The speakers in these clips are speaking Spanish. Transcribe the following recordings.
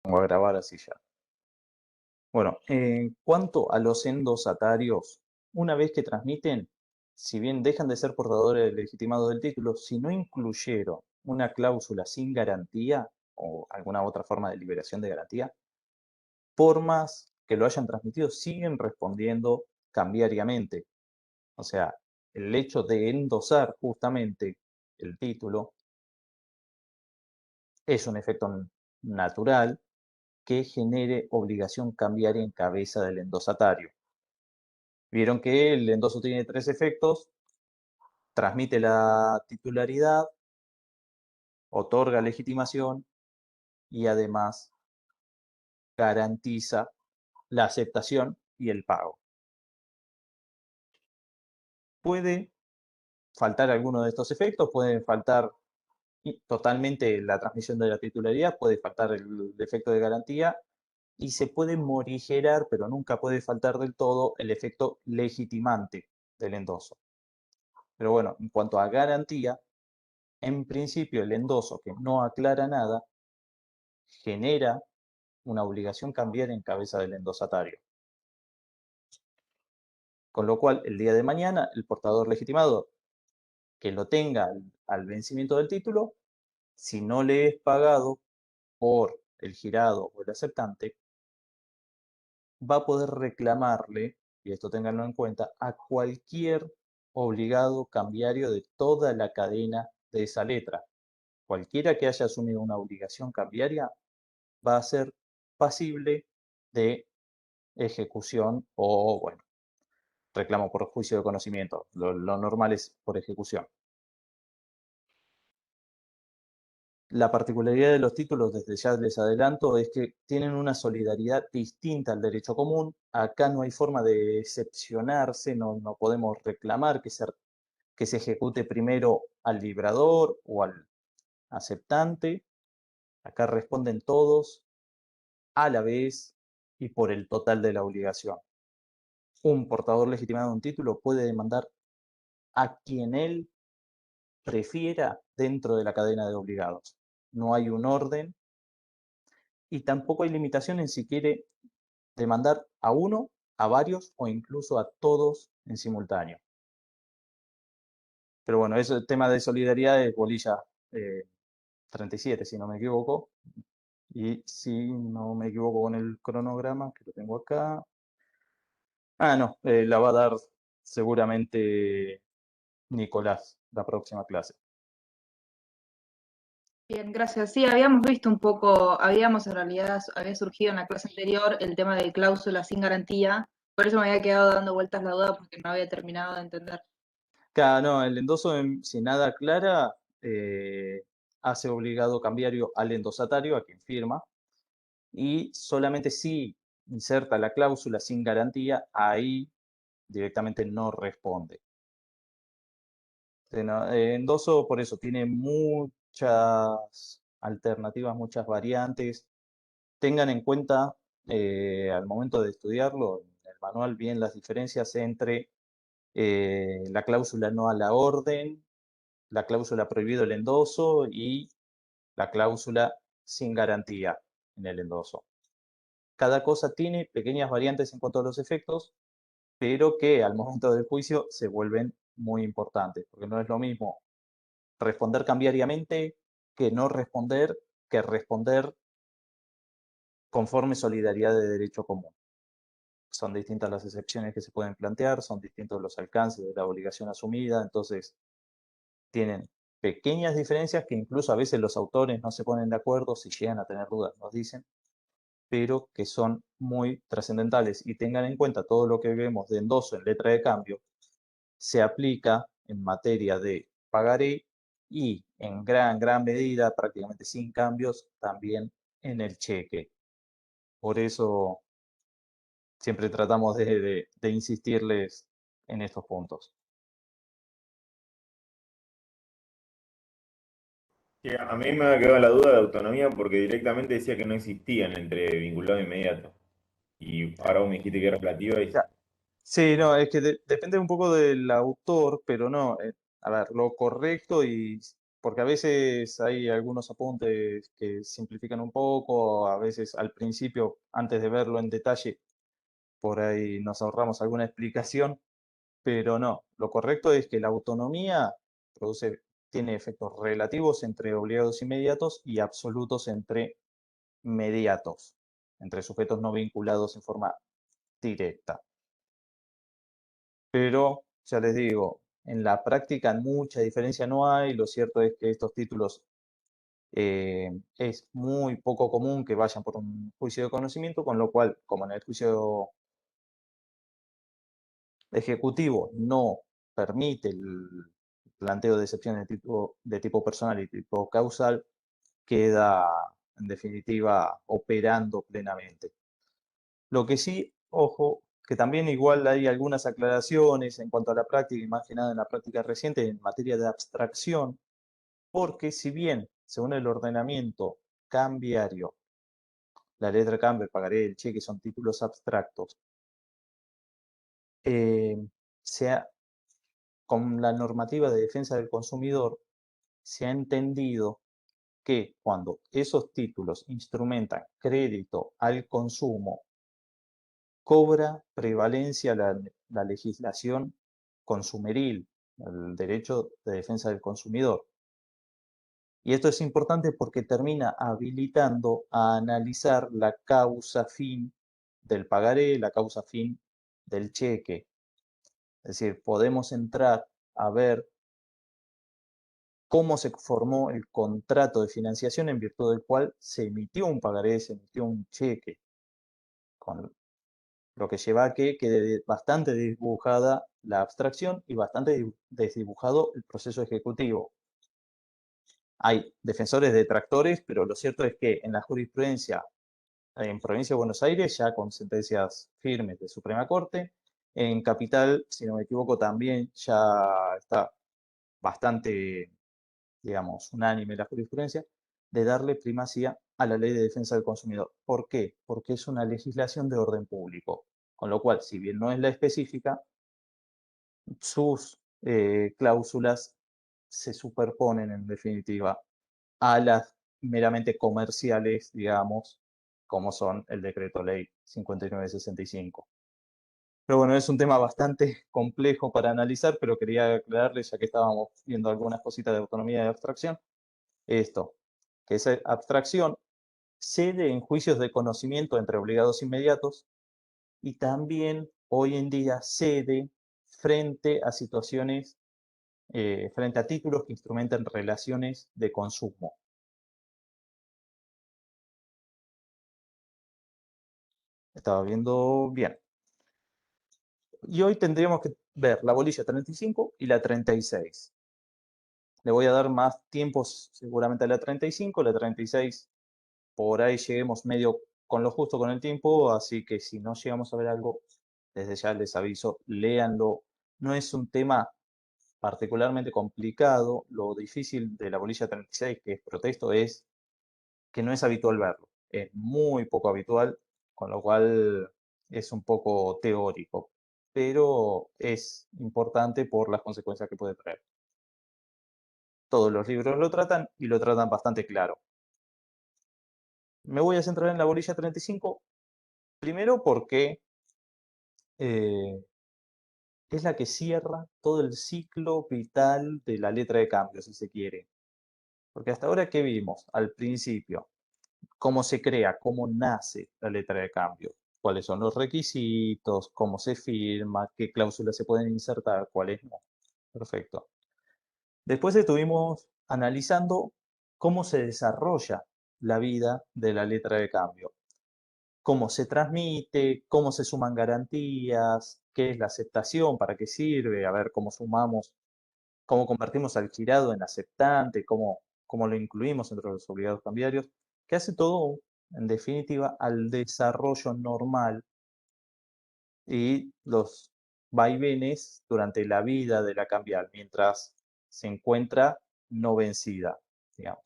pongo a grabar así ya. Bueno, en cuanto a los endosatarios, una vez que transmiten, si bien dejan de ser portadores legitimados del título, si no incluyeron una cláusula sin garantía o alguna otra forma de liberación de garantía, por más que lo hayan transmitido, siguen respondiendo cambiariamente. O sea, el hecho de endosar justamente el título es un efecto natural que genere obligación cambiaria en cabeza del endosatario. Vieron que el endoso tiene tres efectos: transmite la titularidad, otorga legitimación y además garantiza la aceptación y el pago. Puede faltar alguno de estos efectos, puede faltar totalmente la transmisión de la titularidad, puede faltar el efecto de garantía y se puede morigerar, pero nunca puede faltar del todo el efecto legitimante del endoso. Pero bueno, en cuanto a garantía, en principio el endoso que no aclara nada genera una obligación cambiaria en cabeza del endosatario. Con lo cual, el día de mañana, el portador legitimado que lo tenga al vencimiento del título, si no le es pagado por el girado o el aceptante, va a poder reclamarle, y esto ténganlo en cuenta, a cualquier obligado cambiario de toda la cadena de esa letra. Cualquiera que haya asumido una obligación cambiaria va a ser pasible de ejecución o, bueno, reclamo por juicio de conocimiento. Lo normal es por ejecución. La particularidad de los títulos, desde ya les adelanto, es que tienen una solidaridad distinta al derecho común. Acá no hay forma de excepcionarse, no podemos reclamar que se ejecute primero al librador o al aceptante. Acá responden todos a la vez y por el total de la obligación. Un portador legitimado de un título puede demandar a quien él prefiera dentro de la cadena de obligados. No hay un orden y tampoco hay limitación en si quiere demandar a uno, a varios o incluso a todos en simultáneo. Pero bueno, ese tema de solidaridad es bolilla 37, si no me equivoco. Y si no me equivoco con el cronograma, que lo tengo acá. Ah, no, la va a dar seguramente Nicolás, la próxima clase. Bien, gracias. Sí, habíamos visto un poco, habíamos en realidad, había surgido en la clase anterior el tema de cláusula sin garantía, por eso me había quedado dando vueltas la duda porque no había terminado de entender. Claro, no, el endoso, si nada aclara, hace obligado cambiario al endosatario, a quien firma, y solamente si inserta la cláusula sin garantía, ahí directamente no responde. Endoso, por eso, tiene muchas alternativas, muchas variantes. Tengan en cuenta al momento de estudiarlo, en el manual, bien las diferencias entre la cláusula no a la orden, la cláusula prohibido el endoso y la cláusula sin garantía en el endoso. Cada cosa tiene pequeñas variantes en cuanto a los efectos, pero que al momento del juicio se vuelven muy importantes, porque no es lo mismo responder cambiariamente que responder conforme solidaridad de derecho común. Son distintas las excepciones que se pueden plantear, son distintos los alcances de la obligación asumida, entonces tienen pequeñas diferencias que incluso a veces los autores no se ponen de acuerdo, si llegan a tener dudas nos dicen, pero que son muy trascendentales. Y tengan en cuenta todo lo que vemos de endoso en letra de cambio, se aplica en materia de pagaré y en gran medida, prácticamente sin cambios, también en el cheque. Por eso siempre tratamos de insistirles en estos puntos. Sí, a mí me ha quedado la duda de autonomía porque directamente decía que no existían entre vinculado e inmediato. Y ahora vos me dijiste que era relativa y... Ya. Sí, no, es que depende un poco del autor, pero no, a ver, lo correcto y porque a veces hay algunos apuntes que simplifican un poco, a veces al principio, antes de verlo en detalle, por ahí nos ahorramos alguna explicación, pero no, lo correcto es que la autonomía tiene efectos relativos entre obligados inmediatos y absolutos entre mediatos, entre sujetos no vinculados en forma directa. Pero, ya les digo, en la práctica mucha diferencia no hay, lo cierto es que estos títulos es muy poco común que vayan por un juicio de conocimiento, con lo cual, como en el juicio ejecutivo no permite el planteo de excepciones de tipo personal y tipo causal, queda en definitiva operando plenamente. Lo que sí, ojo, que también igual hay algunas aclaraciones en cuanto a la práctica, y más que nada en la práctica reciente en materia de abstracción, porque si bien, según el ordenamiento cambiario, la letra de cambio, el pagaré, el cheque son títulos abstractos, eh, se ha- con la normativa de defensa del consumidor se ha entendido que cuando esos títulos instrumentan crédito al consumo, cobra prevalencia la legislación consumeril, el derecho de defensa del consumidor. Y esto es importante porque termina habilitando a analizar la causa fin del pagaré, la causa fin del cheque. Es decir, podemos entrar a ver cómo se formó el contrato de financiación en virtud del cual se emitió un pagaré, se emitió un cheque, con lo que lleva a que quede bastante dibujada la abstracción y bastante desdibujado el proceso ejecutivo. Hay defensores detractores, pero lo cierto es que en la jurisprudencia en Provincia de Buenos Aires, ya con sentencias firmes de Suprema Corte, en Capital, si no me equivoco, también ya está bastante, digamos, unánime la jurisprudencia, de darle primacía a la Ley de Defensa del Consumidor. ¿Por qué? Porque es una legislación de orden público, con lo cual, si bien no es la específica, sus cláusulas se superponen en definitiva a las meramente comerciales, digamos, como son el decreto ley 5965. Pero bueno, es un tema bastante complejo para analizar, pero quería aclararles, ya que estábamos viendo algunas cositas de autonomía de abstracción, esto, que esa abstracción cede en juicios de conocimiento entre obligados inmediatos y también hoy en día cede frente a situaciones, frente a títulos que instrumentan relaciones de consumo. Estaba viendo bien. Y hoy tendríamos que ver la bolilla 35 y la 36. Le voy a dar más tiempos seguramente a la 35, la 36 por ahí lleguemos medio con lo justo con el tiempo, así que si no llegamos a ver algo, desde ya les aviso, léanlo. No es un tema particularmente complicado, lo difícil de la bolilla 36, que es protesto, es que no es habitual verlo, es muy poco habitual, con lo cual es un poco teórico, pero es importante por las consecuencias que puede traer. Todos los libros lo tratan y lo tratan bastante claro. Me voy a centrar en la bolilla 35, primero porque eh, es la que cierra todo el ciclo vital de la letra de cambio, si se quiere. Porque hasta ahora, ¿qué vimos? Al principio, cómo se crea, cómo nace la letra de cambio, cuáles son los requisitos, cómo se firma, qué cláusulas se pueden insertar, cuáles no. Perfecto. Después estuvimos analizando cómo se desarrolla la vida de la letra de cambio, cómo se transmite, cómo se suman garantías, qué es la aceptación, para qué sirve, a ver cómo sumamos, cómo convertimos al girado en aceptante, cómo lo incluimos entre los obligados cambiarios, que hace todo, en definitiva, al desarrollo normal y los vaivenes durante la vida de la cambial, mientras se encuentra no vencida, digamos.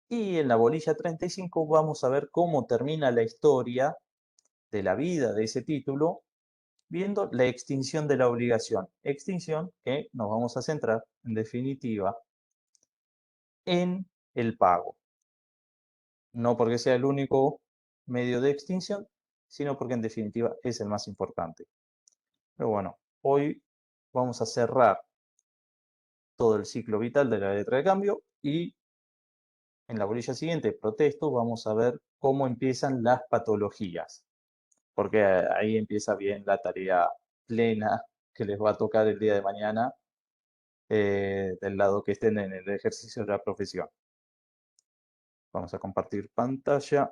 Y en la bolilla 35 vamos a ver cómo termina la historia de la vida de ese título, viendo la extinción de la obligación. Extinción que nos vamos a centrar, en definitiva, en el pago. No porque sea el único medio de extinción, sino porque en definitiva es el más importante. Pero bueno, hoy vamos a cerrar todo el ciclo vital de la letra de cambio y en la bolilla siguiente, protesto, vamos a ver cómo empiezan las patologías, porque ahí empieza bien la tarea plena que les va a tocar el día de mañana del lado que estén en el ejercicio de la profesión. Vamos a compartir pantalla.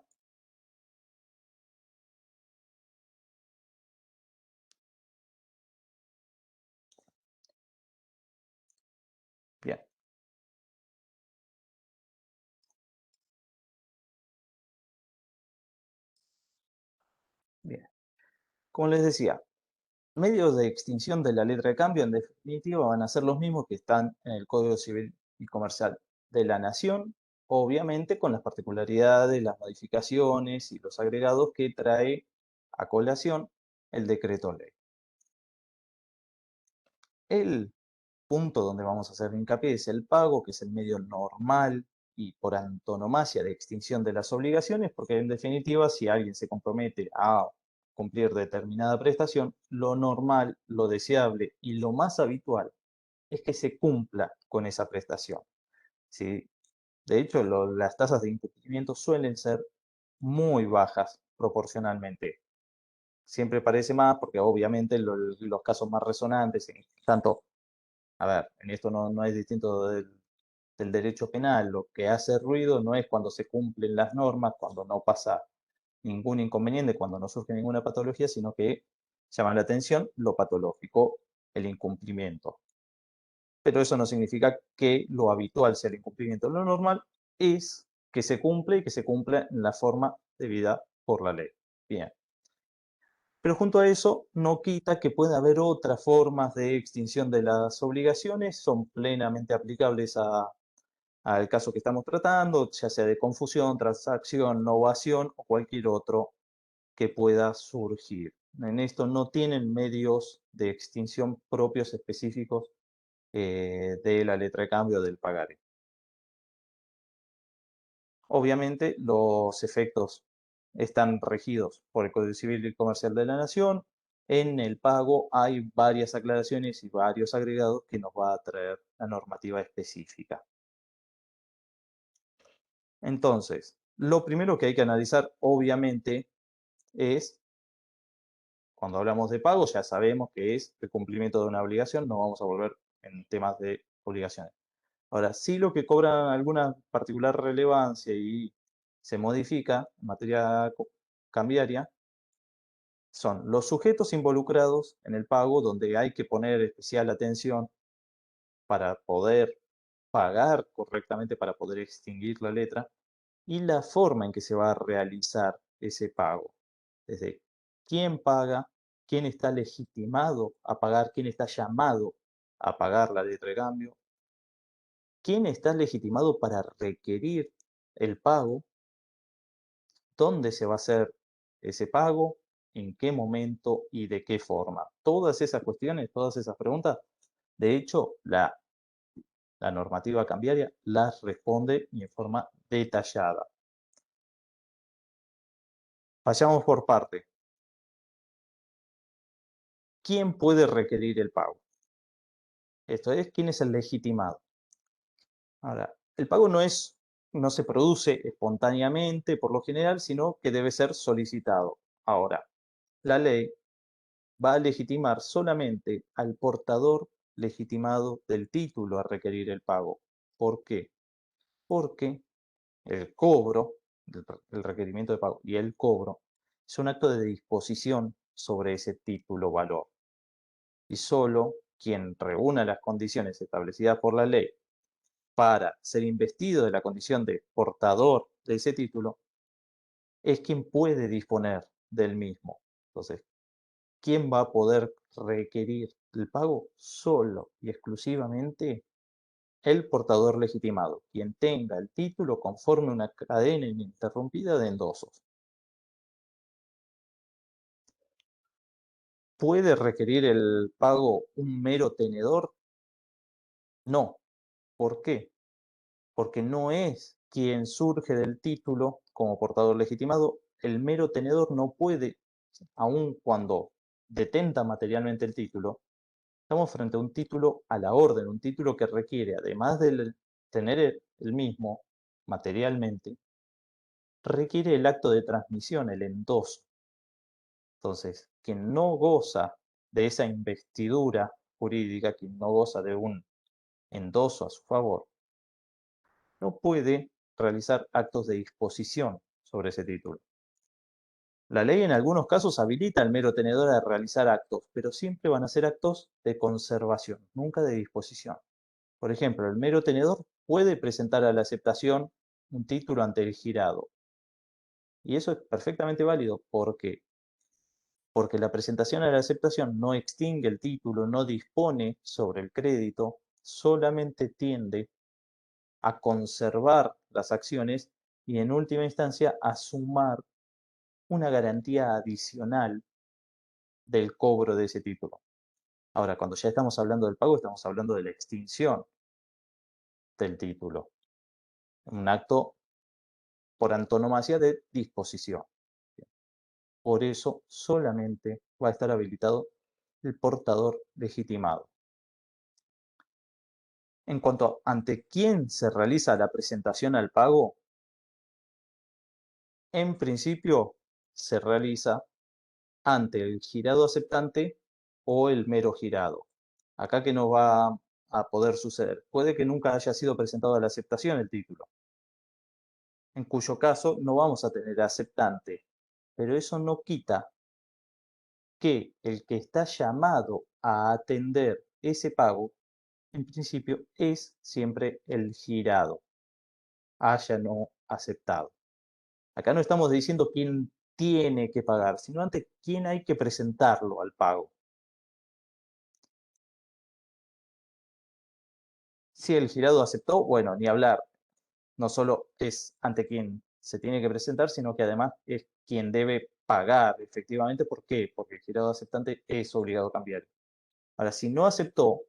Bien. Bien. Como les decía, medios de extinción de la letra de cambio en definitiva van a ser los mismos que están en el Código Civil y Comercial de la Nación, obviamente con las particularidades, las modificaciones y los agregados que trae a colación el decreto ley. El punto donde vamos a hacer hincapié es el pago, que es el medio normal y por antonomasia de extinción de las obligaciones, porque en definitiva, si alguien se compromete a cumplir determinada prestación, lo normal, lo deseable y lo más habitual es que se cumpla con esa prestación. ¿Sí? De hecho, las tasas de incumplimiento suelen ser muy bajas proporcionalmente. Siempre parece más porque obviamente los casos más resonantes, tanto a ver, en esto no es distinto del derecho penal. Lo que hace ruido no es cuando se cumplen las normas, cuando no pasa ningún inconveniente, cuando no surge ninguna patología, sino que llama la atención lo patológico, el incumplimiento. Pero eso no significa que lo habitual sea el incumplimiento. Lo normal es que se cumple y que se cumpla en la forma debida por la ley. Bien. Pero junto a eso, no quita que pueda haber otras formas de extinción de las obligaciones, son plenamente aplicables al caso que estamos tratando, ya sea de confusión, transacción, novación o cualquier otro que pueda surgir. En esto no tienen medios de extinción propios específicos de la letra de cambio del pagaré. Obviamente, los efectos están regidos por el Código Civil y Comercial de la Nación. En el pago hay varias aclaraciones y varios agregados que nos va a traer la normativa específica. Entonces, lo primero que hay que analizar, obviamente, es, cuando hablamos de pago, ya sabemos que es el cumplimiento de una obligación, no vamos a volver en temas de obligaciones. Ahora, sí lo que cobra alguna particular relevancia y se modifica en materia cambiaria son los sujetos involucrados en el pago, donde hay que poner especial atención para poder pagar correctamente, para poder extinguir la letra, y la forma en que se va a realizar ese pago. Desde quién paga, quién está legitimado a pagar, quién está llamado a pagar la letra de cambio, quién está legitimado para requerir el pago, dónde se va a hacer ese pago, en qué momento y de qué forma. Todas esas cuestiones, todas esas preguntas, de hecho, la normativa cambiaria las responde en forma detallada. Vayamos por parte. ¿Quién puede requerir el pago? Esto es, ¿quién es el legitimado? Ahora, el pago no se produce espontáneamente por lo general, sino que debe ser solicitado. Ahora, la ley va a legitimar solamente al portador legitimado del título a requerir el pago. ¿Por qué? Porque el cobro, el requerimiento de pago y el cobro es un acto de disposición sobre ese título valor. Y solo quien reúna las condiciones establecidas por la ley para ser investido de la condición de portador de ese título es quien puede disponer del mismo. Entonces, ¿quién va a poder requerir el pago? Solo y exclusivamente el portador legitimado, quien tenga el título conforme una cadena ininterrumpida de endosos. ¿Puede requerir el pago un mero tenedor? No. ¿Por qué? porque no es quien surge del título como portador legitimado. El mero tenedor no puede, aun cuando detenta materialmente el título, estamos frente a un título a la orden, un título que requiere, además de tener el mismo materialmente, requiere el acto de transmisión, el endoso. Entonces, quien no goza de esa investidura jurídica, quien no goza de un endoso a su favor, no puede realizar actos de disposición sobre ese título. La ley en algunos casos habilita al mero tenedor a realizar actos, pero siempre van a ser actos de conservación, nunca de disposición. Por ejemplo, el mero tenedor puede presentar a la aceptación un título ante el girado. Y eso es perfectamente válido. ¿Por qué? Porque la presentación a la aceptación no extingue el título, no dispone sobre el crédito, solamente tiende a conservar las acciones y en última instancia a sumar una garantía adicional del cobro de ese título. Ahora, cuando ya estamos hablando del pago, estamos hablando de la extinción del título. Un acto por antonomasia de disposición. Por eso solamente va a estar habilitado el portador legitimado. En cuanto a ante quién se realiza la presentación al pago, en principio se realiza ante el girado aceptante o el mero girado. Acá que no va a poder suceder. Puede que nunca haya sido presentado a la aceptación el título, en cuyo caso no vamos a tener aceptante, pero eso no quita que el que está llamado a atender ese pago, en principio, es siempre el girado, haya no aceptado. Acá no estamos diciendo quién tiene que pagar, sino ante quién hay que presentarlo al pago. Si el girado aceptó, bueno, ni hablar. No solo es ante quien se tiene que presentar, sino que además es quien debe pagar efectivamente. ¿Por qué? Porque el girado aceptante es obligado a cambiar. Ahora, si no aceptó,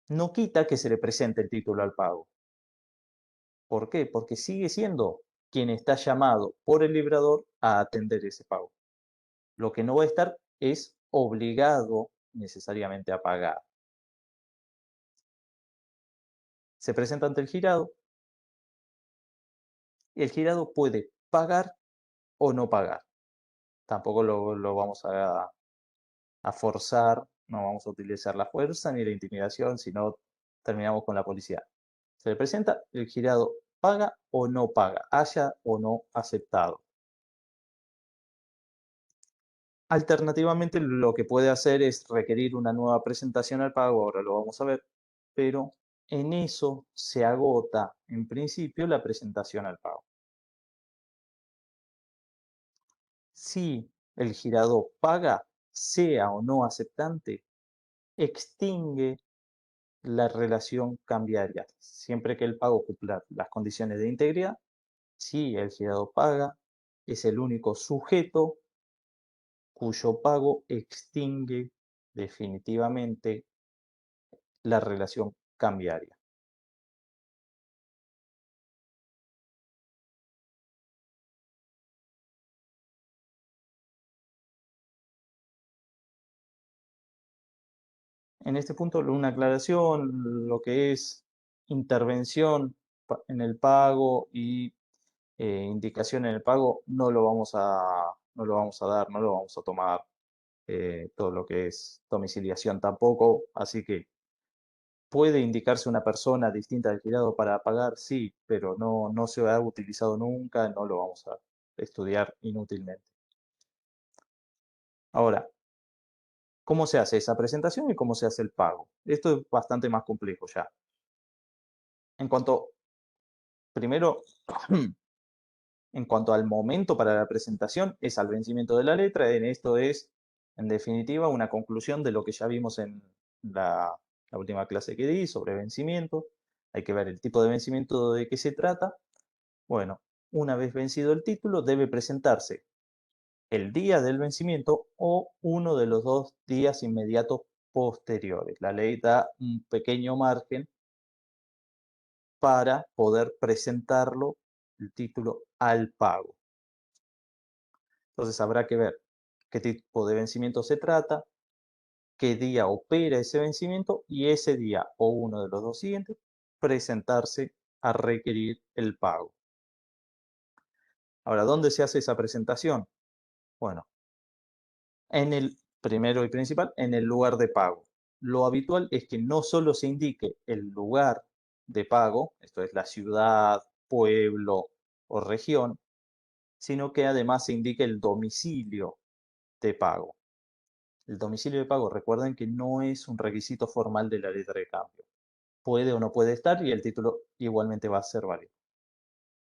no quita que se le presente el título al pago. ¿Por qué? Porque sigue siendo quien está llamado por el librador a atender ese pago. Lo que no va a estar es obligado necesariamente a pagar. Se presenta ante el girado y el girado puede pagar o no pagar. Tampoco lo vamos a forzar, no vamos a utilizar la fuerza ni la intimidación, sino terminamos con la policía. Se le presenta, el girado paga o no paga, haya o no aceptado. Alternativamente, lo que puede hacer es requerir una nueva presentación al pago, ahora lo vamos a ver, pero en eso se agota en principio la presentación al pago. Si el girado paga, sea o no aceptante, extingue la relación cambiaria. Siempre que el pago cumpla las condiciones de integridad, si el girado paga, es el único sujeto cuyo pago extingue definitivamente la relación cambiaria. En este punto, una aclaración, lo que es intervención en el pago y indicación en el pago, no lo vamos a dar, no lo vamos a tomar. Todo lo que es domiciliación tampoco, así que puede indicarse una persona distinta del girado para pagar, sí, pero no se ha utilizado nunca, no lo vamos a estudiar inútilmente. Ahora, ¿cómo se hace esa presentación y cómo se hace el pago? Esto es bastante más complejo ya. En cuanto, primero, en cuanto al momento para la presentación, es al vencimiento de la letra. En esto es, en definitiva, una conclusión de lo que ya vimos en la última clase que di sobre vencimiento. Hay que ver el tipo de vencimiento de qué se trata. Bueno, una vez vencido el título, debe presentarse el día del vencimiento o uno de los 2 días inmediatos posteriores. La ley da un pequeño margen para poder presentarlo, el título, al pago. Entonces habrá que ver qué tipo de vencimiento se trata, qué día opera ese vencimiento y ese día o uno de los dos siguientes presentarse a requerir el pago. Ahora, ¿dónde se hace esa presentación? Bueno, en el primero y principal, en el lugar de pago. Lo habitual es que no solo se indique el lugar de pago, esto es la ciudad, pueblo o región, sino que además se indique el domicilio de pago. El domicilio de pago, recuerden que no es un requisito formal de la letra de cambio. Puede o no puede estar y el título igualmente va a ser válido.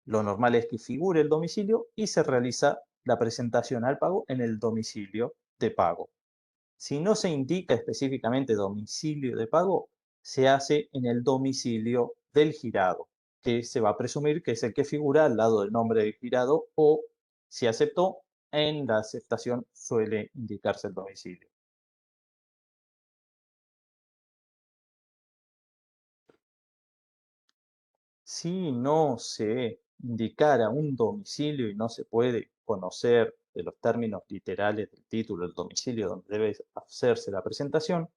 Lo normal es que figure el domicilio y se realiza la presentación al pago en el domicilio de pago. Si no se indica específicamente domicilio de pago, se hace en el domicilio del girado, que se va a presumir que es el que figura al lado del nombre del girado o, si aceptó, en la aceptación suele indicarse el domicilio. Si no se indicara un domicilio y no se puede conocer de los términos literales del título el domicilio donde debe hacerse la presentación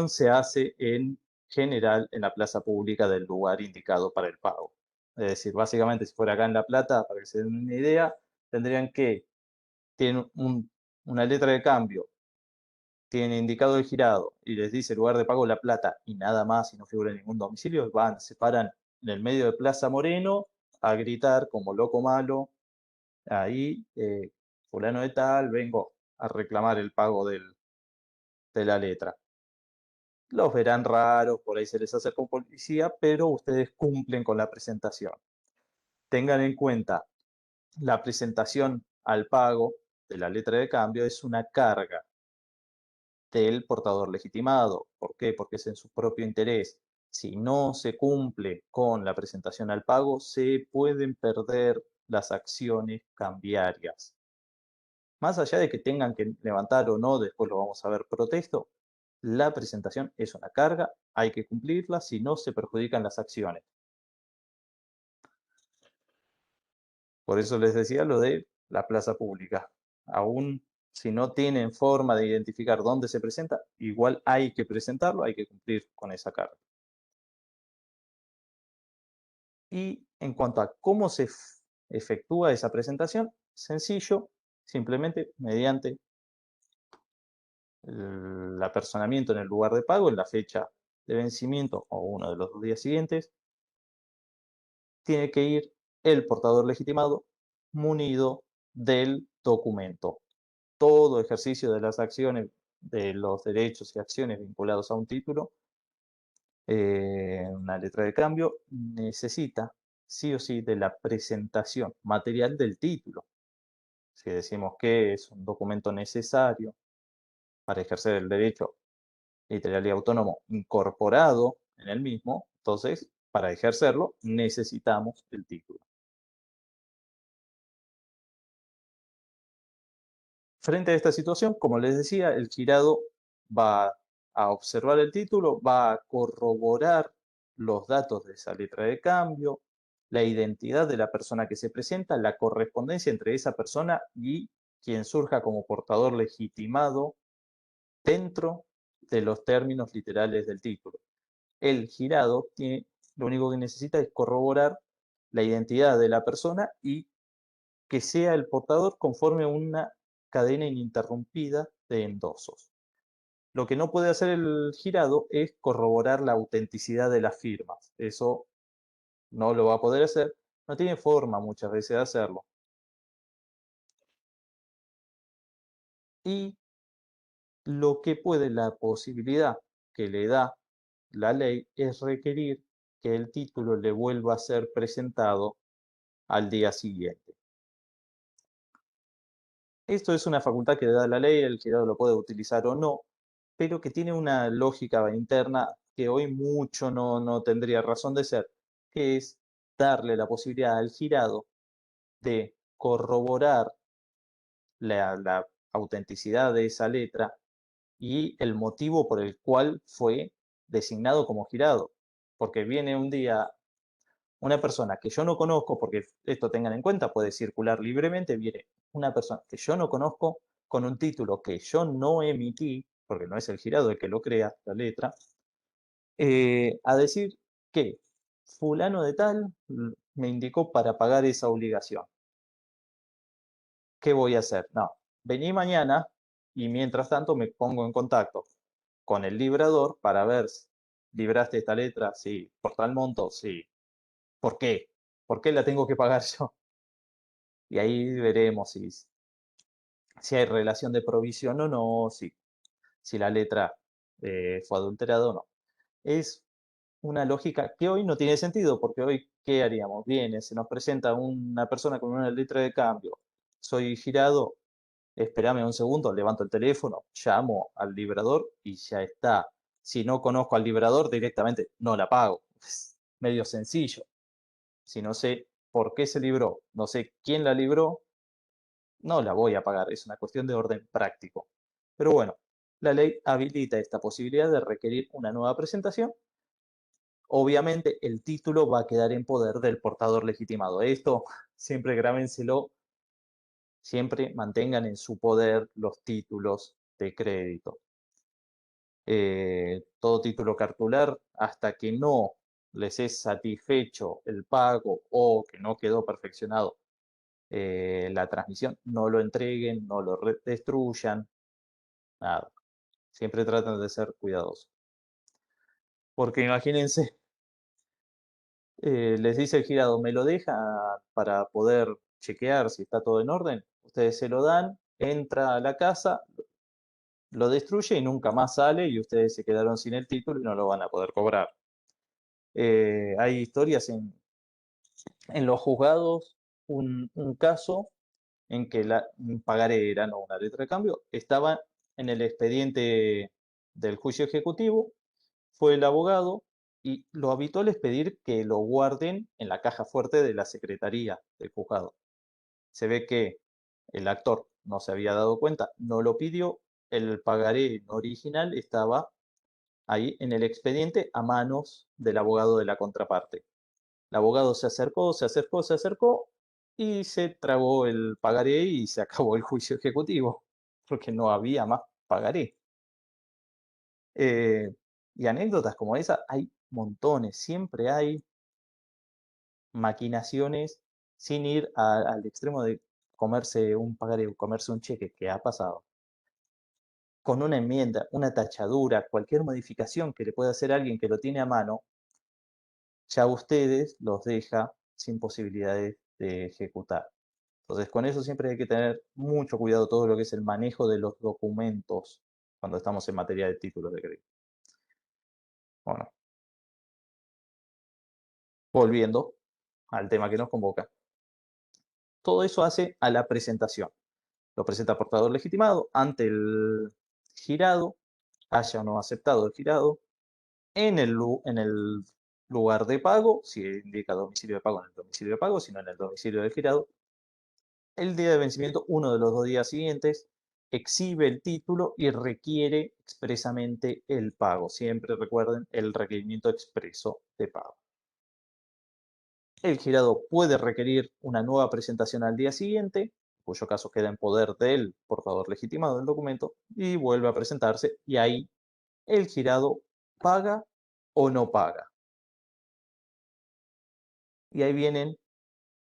se hace en general en la plaza pública del lugar indicado para el pago. Es decir, básicamente si fuera acá en La Plata, para que se den una idea, tendrían que, tienen una letra de cambio, tiene indicado el girado y les dice lugar de pago La Plata y nada más y no figura en ningún domicilio, se paran en el medio de Plaza Moreno a gritar como loco malo, ahí, fulano de tal, vengo a reclamar el pago de la letra. Los verán raros, por ahí se les acerca un policía, pero ustedes cumplen con la presentación. Tengan en cuenta, la presentación al pago de la letra de cambio es una carga del portador legitimado. ¿Por qué? Porque es en su propio interés. Si no se cumple con la presentación al pago, se pueden perder las acciones cambiarias. Más allá de que tengan que levantar o no, después lo vamos a ver, protesto, la presentación es una carga, hay que cumplirla, si no se perjudican las acciones. Por eso les decía lo de la plaza pública. Aún si no tienen forma de identificar dónde se presenta, igual hay que presentarlo, hay que cumplir con esa carga. Y en cuanto a cómo se efectúa esa presentación, sencillo, simplemente mediante el apersonamiento en el lugar de pago, en la fecha de vencimiento o uno de los 2 días siguientes, tiene que ir el portador legitimado munido del documento. Todo ejercicio de las acciones, de los derechos y acciones vinculados a un título, una letra de cambio, necesita sí o sí de la presentación material del título. Si decimos que es un documento necesario para ejercer el derecho literal y autónomo incorporado en el mismo, entonces para ejercerlo necesitamos el título. Frente a esta situación, como les decía, el girado va a observar el título, va a corroborar los datos de esa letra de cambio, la identidad de la persona que se presenta, la correspondencia entre esa persona y quien surja como portador legitimado dentro de los términos literales del título. El girado lo único que necesita es corroborar la identidad de la persona y que sea el portador conforme a una cadena ininterrumpida de endosos. Lo que no puede hacer el girado es corroborar la autenticidad de las firmas. Eso no lo va a poder hacer. No tiene forma muchas veces de hacerlo. Y lo que puede, la posibilidad que le da la ley es requerir que el título le vuelva a ser presentado al día siguiente. Esto es una facultad que le da la ley, el girado lo puede utilizar o no, pero que tiene una lógica interna que hoy mucho no tendría razón de ser, que es darle la posibilidad al girado de corroborar la autenticidad de esa letra y el motivo por el cual fue designado como girado. porque viene un día una persona que yo no conozco, porque esto tengan en cuenta, puede circular libremente, viene una persona que yo no conozco con un título que yo no emití, porque no es el girado el que lo crea, la letra, a decir que fulano de tal me indicó para pagar esa obligación. ¿Qué voy a hacer? No, vení mañana y mientras tanto me pongo en contacto con el librador para ver si libraste esta letra, sí, por tal monto, sí. ¿Por qué? ¿Por qué la tengo que pagar yo? Y ahí veremos si hay relación de provisión o no, si la letra fue adulterada o no. Es una lógica que hoy no tiene sentido, porque hoy, ¿qué haríamos? Viene, se nos presenta una persona con una letra de cambio, soy girado, espérame un segundo, levanto el teléfono, llamo al librador y ya está. Si no conozco al librador, directamente no la pago. Es medio sencillo. Si no sé por qué se libró, no sé quién la libró, no la voy a pagar. Es una cuestión de orden práctico. Pero bueno, la ley habilita esta posibilidad de requerir una nueva presentación. Obviamente el título va a quedar en poder del portador legitimado. Esto siempre grábenselo, siempre mantengan en su poder los títulos de crédito. Todo título cartular, hasta que no les es satisfecho el pago o que no quedó perfeccionado la transmisión, no lo entreguen, no lo destruyan, nada. Siempre tratan de ser cuidadosos. Porque imagínense, les dice el girado, me lo deja para poder chequear si está todo en orden. Ustedes se lo dan, entra a la casa, lo destruye y nunca más sale y ustedes se quedaron sin el título y no lo van a poder cobrar. Hay historias en los juzgados, un caso en que un pagaré era, no una letra de cambio, estaba en el expediente del juicio ejecutivo, fue el abogado y lo habitual es pedir que lo guarden en la caja fuerte de la secretaría del juzgado. Se ve que el actor no se había dado cuenta, no lo pidió, el pagaré no original estaba ahí en el expediente a manos del abogado de la contraparte. El abogado se acercó, se acercó, se acercó y se tragó el pagaré y se acabó el juicio ejecutivo, porque no había más pagaré. Y anécdotas como esa hay montones, siempre hay maquinaciones sin ir al extremo de comerse un pagaré o comerse un cheque, que ha pasado. Con una enmienda, una tachadura, cualquier modificación que le pueda hacer a alguien que lo tiene a mano, ya a ustedes los deja sin posibilidades de ejecutar. Entonces, con eso siempre hay que tener mucho cuidado todo lo que es el manejo de los documentos cuando estamos en materia de títulos de crédito. Bueno, volviendo al tema que nos convoca. Todo eso hace a la presentación. Lo presenta el portador legitimado ante el girado, haya o no aceptado el girado, en el lugar de pago, si indica domicilio de pago en el domicilio de pago, si no en el domicilio del girado. El día de vencimiento, uno de los 2 días siguientes, exhibe el título y requiere expresamente el pago. Siempre recuerden el requerimiento expreso de pago. El girado puede requerir una nueva presentación al día siguiente, en cuyo caso queda en poder del portador legitimado del documento, y vuelve a presentarse y ahí el girado paga o no paga. Y ahí vienen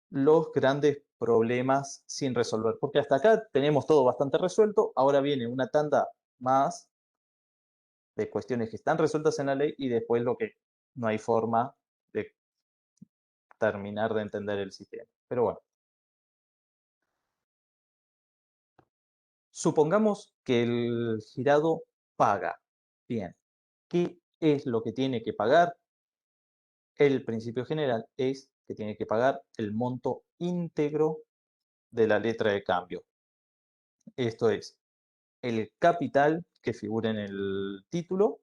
los grandes problemas sin resolver, porque hasta acá tenemos todo bastante resuelto, ahora viene una tanda más de cuestiones que están resueltas en la ley y después lo que no hay forma de terminar de entender el sistema. Pero bueno, supongamos que el girado paga. Bien, ¿qué es lo que tiene que pagar? El principio general es que tiene que pagar el monto íntegro de la letra de cambio. Esto es el capital que figura en el título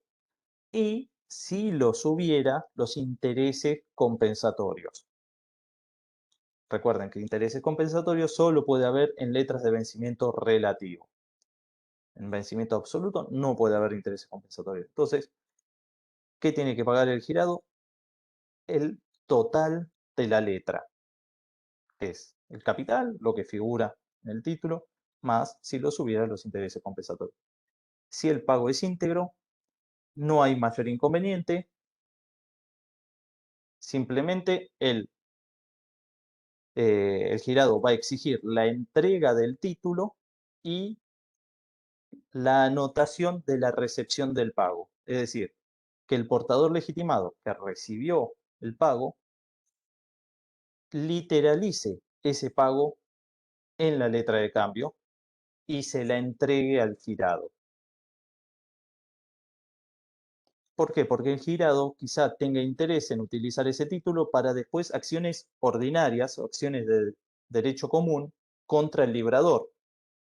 y, si los hubiera, los intereses compensatorios. Recuerden que intereses compensatorios solo puede haber en letras de vencimiento relativo. En vencimiento absoluto no puede haber intereses compensatorios. Entonces, ¿qué tiene que pagar el girado? el total de la letra, que es el capital, lo que figura en el título, más si lo subiera los intereses compensatorios. Si el pago es íntegro, no hay mayor inconveniente, simplemente el girado va a exigir la entrega del título y la anotación de la recepción del pago. Es decir, que el portador legitimado que recibió el pago literalice ese pago en la letra de cambio y se la entregue al girado. ¿Por qué? Porque el girado quizá tenga interés en utilizar ese título para después acciones ordinarias o acciones de derecho común contra el librador,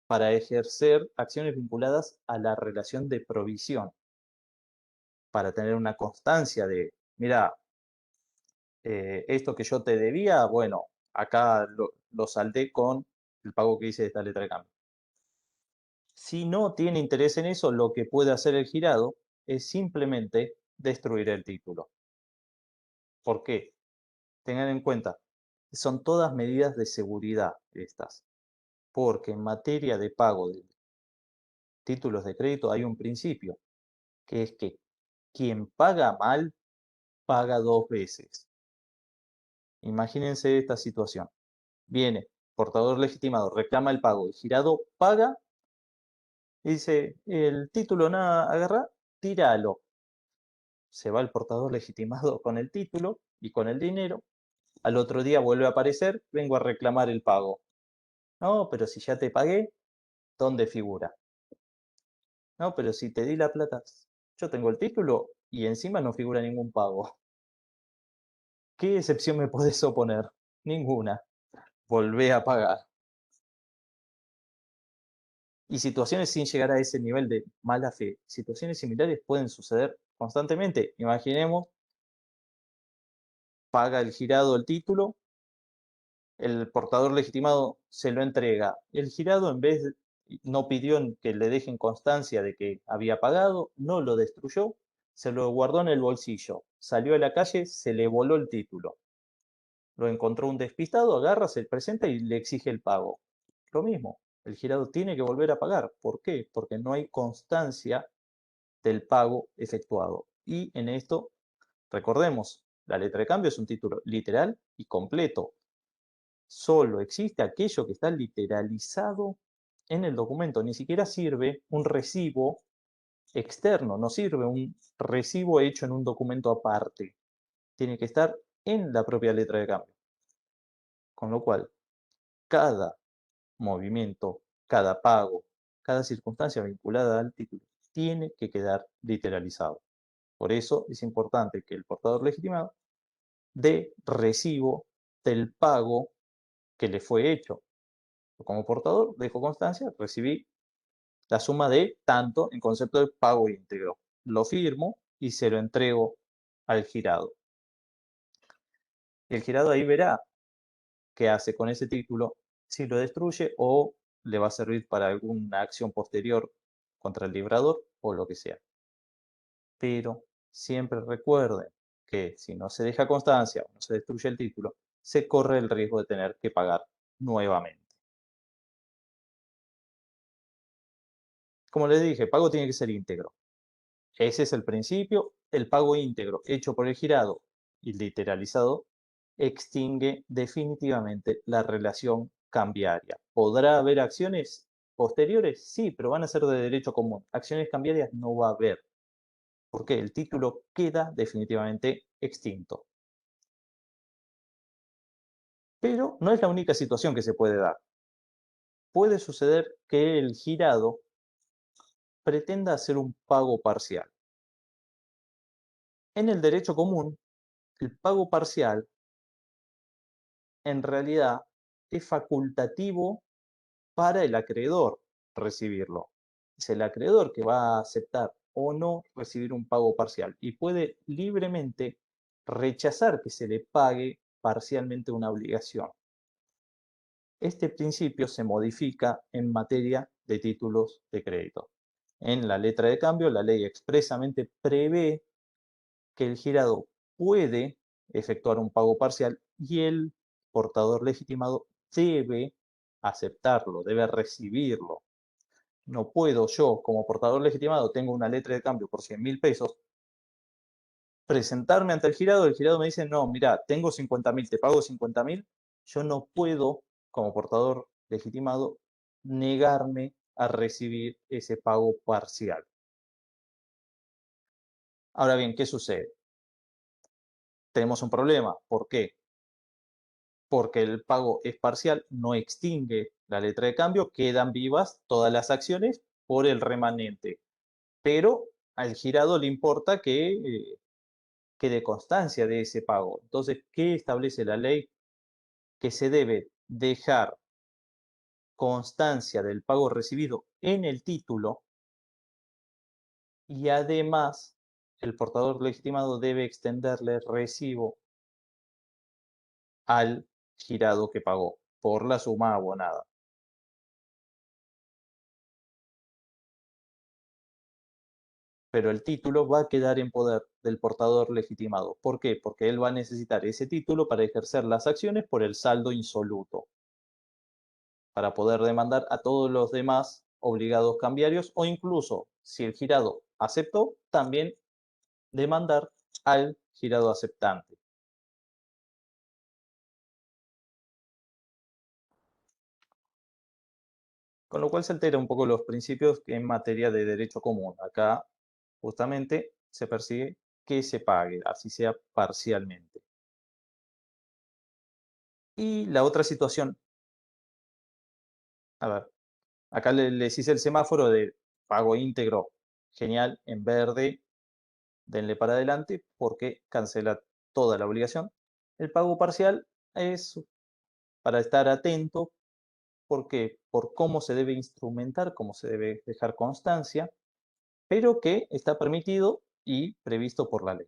para ejercer acciones vinculadas a la relación de provisión, para tener una constancia de, mira, esto que yo te debía, bueno, acá lo saldé con el pago que hice de esta letra de cambio. Si no tiene interés en eso, lo que puede hacer el girado es simplemente destruir el título. ¿Por qué? Tengan en cuenta, son todas medidas de seguridad estas, porque en materia de pago de títulos de crédito hay un principio, que es que quien paga mal, paga dos veces. Imagínense esta situación. Viene, portador legitimado, reclama el pago, el girado paga y dice, el título nada, agarra, tíralo. Se va el portador legitimado con el título y con el dinero. Al otro día vuelve a aparecer, vengo a reclamar el pago. No, pero si ya te pagué, ¿dónde figura? No, pero si te di la plata, yo tengo el título y encima no figura ningún pago. ¿Qué excepción me podés oponer? Ninguna. Volvé a pagar. Y situaciones sin llegar a ese nivel de mala fe, situaciones similares pueden suceder constantemente. Imaginemos, paga el girado el título, el portador legitimado se lo entrega. El girado, en vez de, no pidió que le dejen constancia de que había pagado, no lo destruyó, se lo guardó en el bolsillo. Salió a la calle, se le voló el título. Lo encontró un despistado, agarra, se presenta y le exige el pago. Lo mismo, el girado tiene que volver a pagar. ¿Por qué? Porque no hay constancia del pago efectuado. Y en esto, recordemos, la letra de cambio es un título literal y completo. Solo existe aquello que está literalizado en el documento. Ni siquiera sirve un recibo externo, no sirve un recibo hecho en un documento aparte. Tiene que estar en la propia letra de cambio. Con lo cual, cada movimiento, cada pago, cada circunstancia vinculada al título tiene que quedar literalizado. Por eso es importante que el portador legitimado dé recibo del pago que le fue hecho. Como portador, dejo constancia, recibí la suma de tanto en concepto de pago íntegro. Lo firmo y se lo entrego al girado. El girado ahí verá qué hace con ese título, si lo destruye o le va a servir para alguna acción posterior contra el librador o lo que sea. Pero siempre recuerden que si no se deja constancia o no se destruye el título, se corre el riesgo de tener que pagar nuevamente. Como les dije, el pago tiene que ser íntegro. Ese es el principio. El pago íntegro hecho por el girado y literalizado extingue definitivamente la relación cambiaria. ¿Podrá haber acciones posteriores? Sí, pero van a ser de derecho común. Acciones cambiarias no va a haber, porque el título queda definitivamente extinto. Pero no es la única situación que se puede dar. Puede suceder que el girado pretenda hacer un pago parcial. En el derecho común, el pago parcial en realidad es facultativo para el acreedor recibirlo. Es el acreedor que va a aceptar o no recibir un pago parcial y puede libremente rechazar que se le pague parcialmente una obligación. Este principio se modifica en materia de títulos de crédito. En la letra de cambio, la ley expresamente prevé que el girado puede efectuar un pago parcial y el portador legitimado debe aceptarlo, debe recibirlo. No puedo yo, como portador legitimado, tengo una letra de cambio por 100.000 pesos, presentarme ante el girado me dice, no, mira, tengo 50.000, te pago 50.000, yo no puedo, como portador legitimado, negarme a recibir ese pago parcial. Ahora bien, ¿qué sucede? Tenemos un problema. ¿Por qué? Porque el pago es parcial, no extingue la letra de cambio, quedan vivas todas las acciones por el remanente. Pero al girado le importa que quede constancia de ese pago. Entonces, ¿qué establece la ley? Que se debe dejar constancia del pago recibido en el título y además el portador legitimado debe extenderle recibo al girado que pagó por la suma abonada. Pero el título va a quedar en poder del portador legitimado. ¿Por qué? Porque él va a necesitar ese título para ejercer las acciones por el saldo insoluto, para poder demandar a todos los demás obligados cambiarios o incluso, si el girado aceptó, también demandar al girado aceptante. Con lo cual se altera un poco los principios en materia de derecho común. Acá justamente se persigue que se pague, así sea parcialmente. Y la otra situación, a ver, acá les hice el semáforo de pago íntegro, genial, en verde, denle para adelante porque cancela toda la obligación. El pago parcial es para estar atento porque por cómo se debe instrumentar, cómo se debe dejar constancia, pero que está permitido y previsto por la ley.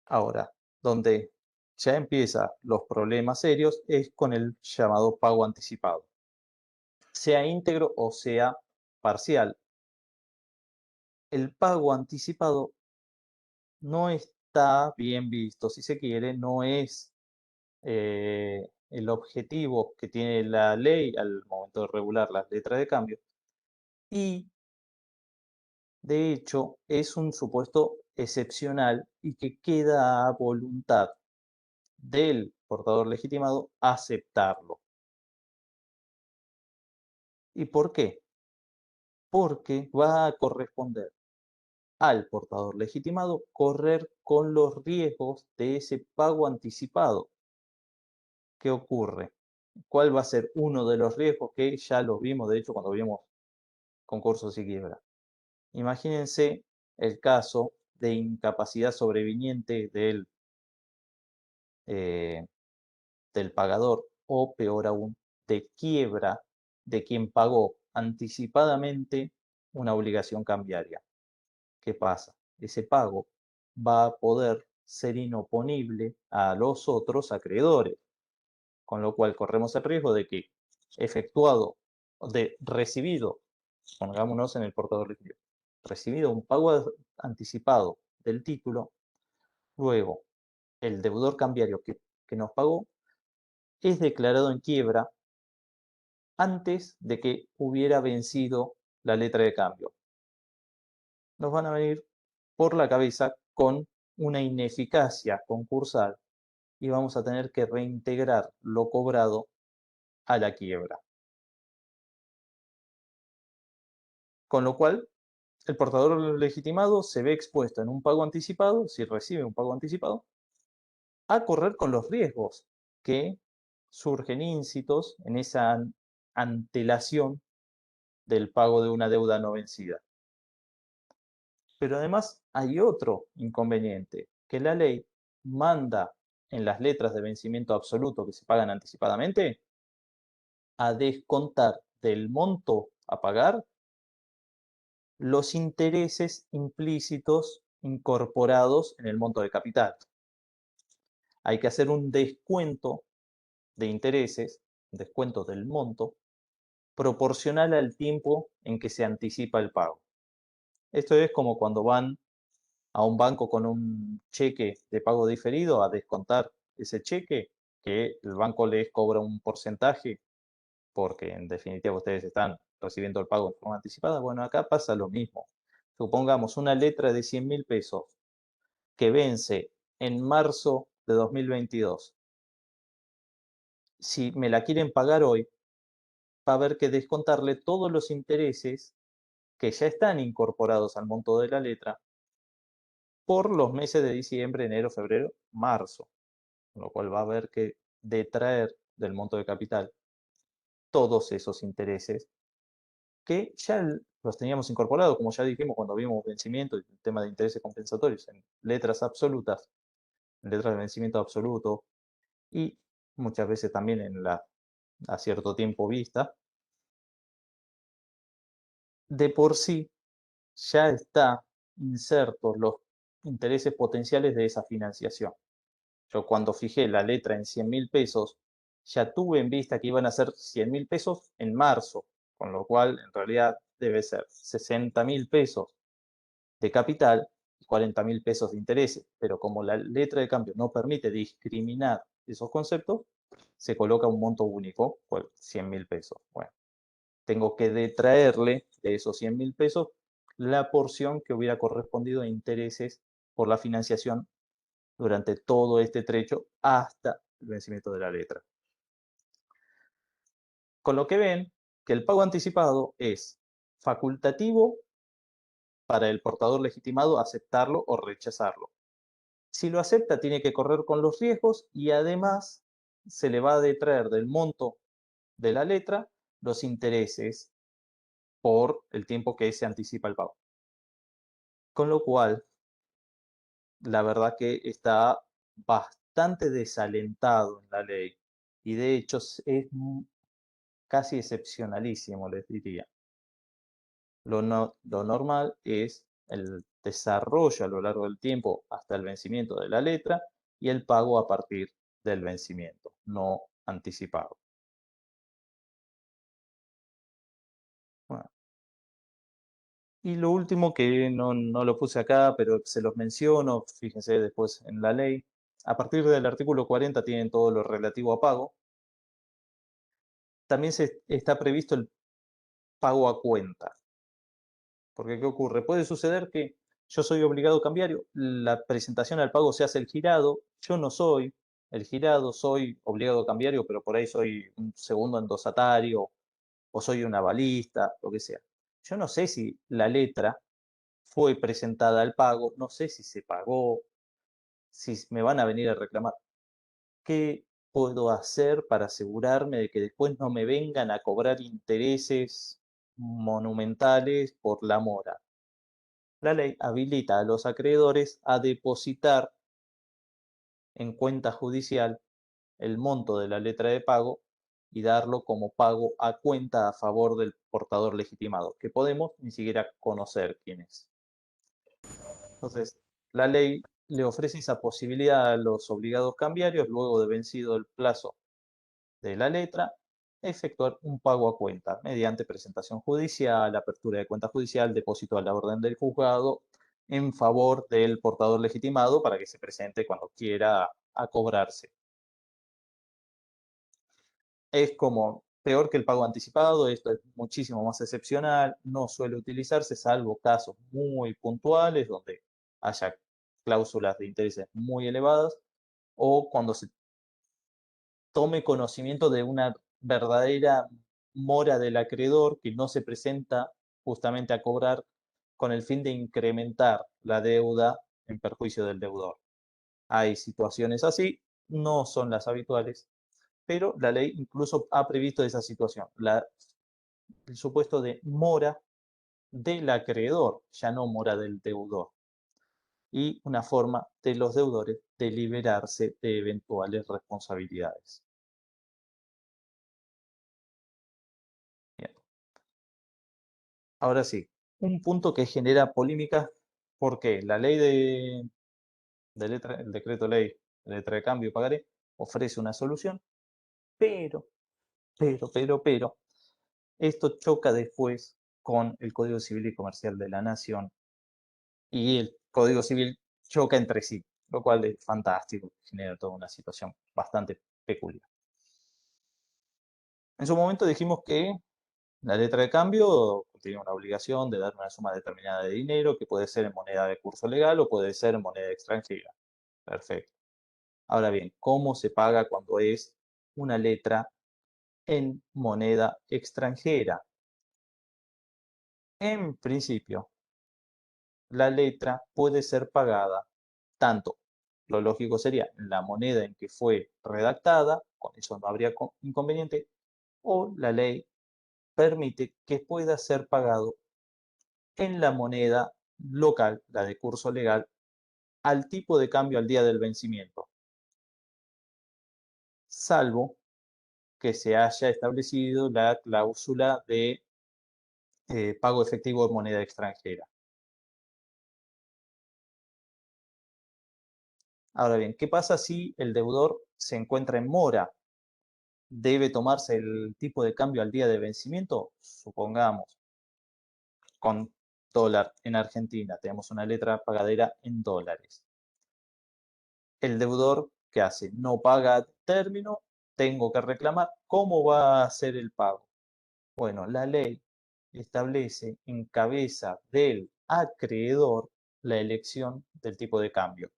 Ahora, donde ya empiezan los problemas serios es con el llamado pago anticipado, sea íntegro o sea parcial. El pago anticipado no está bien visto, si se quiere, no es el objetivo que tiene la ley al momento de regular las letras de cambio y de hecho es un supuesto excepcional y que queda a voluntad del portador legitimado aceptarlo. ¿Y por qué? Porque va a corresponder al portador legitimado correr con los riesgos de ese pago anticipado. ¿Qué ocurre? ¿Cuál va a ser uno de los riesgos que ya los vimos, de hecho, cuando vimos concursos y quiebra? Imagínense el caso de incapacidad sobreviniente eh, del pagador o, peor aún, de quiebra de quien pagó anticipadamente una obligación cambiaria. ¿Qué pasa? Ese pago va a poder ser inoponible a los otros acreedores, con lo cual corremos el riesgo de que efectuado, de recibido, pongámonos en el portador líquido, recibido un pago anticipado del título, luego el deudor cambiario que nos pagó es declarado en quiebra antes de que hubiera vencido la letra de cambio. Nos van a venir por la cabeza con una ineficacia concursal y vamos a tener que reintegrar lo cobrado a la quiebra. Con lo cual, el portador legitimado se ve expuesto en un pago anticipado, si recibe un pago anticipado, a correr con los riesgos que surgen íncitos en esa antelación del pago de una deuda no vencida. Pero además hay otro inconveniente, que la ley manda en las letras de vencimiento absoluto que se pagan anticipadamente a descontar del monto a pagar los intereses implícitos incorporados en el monto de capital. Hay que hacer un descuento de intereses, un descuento del monto, proporcional al tiempo en que se anticipa el pago. Esto es como cuando van a un banco con un cheque de pago diferido a descontar ese cheque, que el banco les cobra un porcentaje porque en definitiva ustedes están recibiendo el pago en forma anticipada. Bueno, acá pasa lo mismo. Supongamos una letra de 100.000 pesos que vence en marzo de 2022. Si me la quieren pagar hoy, va a haber que descontarle todos los intereses que ya están incorporados al monto de la letra por los meses de diciembre, enero, febrero, marzo, con lo cual va a haber que detraer del monto de capital todos esos intereses que ya los teníamos incorporados, como ya dijimos cuando vimos vencimiento y el tema de intereses compensatorios en letras absolutas, en letras de vencimiento absoluto y muchas veces también a cierto tiempo vista. De por sí ya está insertos los intereses potenciales de esa financiación. Yo cuando fijé la letra en 100.000 pesos, ya tuve en vista que iban a ser 100.000 pesos en marzo, con lo cual en realidad debe ser 60.000 pesos de capital y 40.000 pesos de intereses. Pero como la letra de cambio no permite discriminar esos conceptos, se coloca un monto único, pues 100.000 pesos. Bueno, tengo que detraerle de esos 100.000 pesos la porción que hubiera correspondido a intereses por la financiación durante todo este trecho hasta el vencimiento de la letra. Con lo que ven que el pago anticipado es facultativo para el portador legitimado aceptarlo o rechazarlo. Si lo acepta, tiene que correr con los riesgos y además se le va a detraer del monto de la letra los intereses por el tiempo que se anticipa el pago. Con lo cual, la verdad que está bastante desalentado en la ley y de hecho es casi excepcionalísimo, les diría. Lo normal es el desarrollo a lo largo del tiempo hasta el vencimiento de la letra y el pago a partir del vencimiento, no anticipado. Bueno, y lo último que no lo puse acá, pero se los menciono, fíjense después en la ley, a partir del artículo 40 tienen todo lo relativo a pago. También está previsto el pago a cuenta. Porque ¿qué ocurre? Puede suceder que yo soy obligado cambiario, la presentación al pago se hace el girado, yo no soy el girado, soy obligado cambiario, pero por ahí soy un segundo endosatario o soy una balista, lo que sea. Yo no sé si la letra fue presentada al pago, no sé si se pagó, si me van a venir a reclamar. ¿Qué puedo hacer para asegurarme de que después no me vengan a cobrar intereses monumentales por la mora? La ley habilita a los acreedores a depositar en cuenta judicial el monto de la letra de pago y darlo como pago a cuenta a favor del portador legitimado, que podemos ni siquiera conocer quién es. Entonces, la ley le ofrece esa posibilidad a los obligados cambiarios, luego de vencido el plazo de la letra, efectuar un pago a cuenta mediante presentación judicial, apertura de cuenta judicial, depósito a la orden del juzgado en favor del portador legitimado para que se presente cuando quiera a cobrarse. Es como peor que el pago anticipado, esto es muchísimo más excepcional, no suele utilizarse salvo casos muy puntuales donde haya cláusulas de intereses muy elevadas o cuando se tome conocimiento de una verdadera mora del acreedor que no se presenta justamente a cobrar con el fin de incrementar la deuda en perjuicio del deudor. Hay situaciones así, no son las habituales, pero la ley incluso ha previsto esa situación, el supuesto de mora del acreedor, ya no mora del deudor, y una forma de los deudores de liberarse de eventuales responsabilidades. Bien. Ahora sí, un punto que genera polémica, porque la ley el decreto ley de letra de cambio y pagaré ofrece una solución, pero, pero, esto choca después con el Código Civil y Comercial de la Nación y Código Civil choca entre sí, lo cual es fantástico, genera toda una situación bastante peculiar. En su momento dijimos que la letra de cambio tiene una obligación de dar una suma determinada de dinero, que puede ser en moneda de curso legal o puede ser en moneda extranjera. Perfecto. Ahora bien, ¿cómo se paga cuando es una letra en moneda extranjera? En principio, la letra puede ser pagada tanto, lo lógico sería en la moneda en que fue redactada, con eso no habría inconveniente, o la ley permite que pueda ser pagado en la moneda local, la de curso legal, al tipo de cambio al día del vencimiento, salvo que se haya establecido la cláusula de pago efectivo en moneda extranjera. Ahora bien, ¿qué pasa si el deudor se encuentra en mora? ¿Debe tomarse el tipo de cambio al día de vencimiento? Supongamos, con dólar en Argentina, tenemos una letra pagadera en dólares. El deudor, ¿qué hace? No paga a término, tengo que reclamar. ¿Cómo va a ser el pago? Bueno, la ley establece en cabeza del acreedor la elección del tipo de cambio,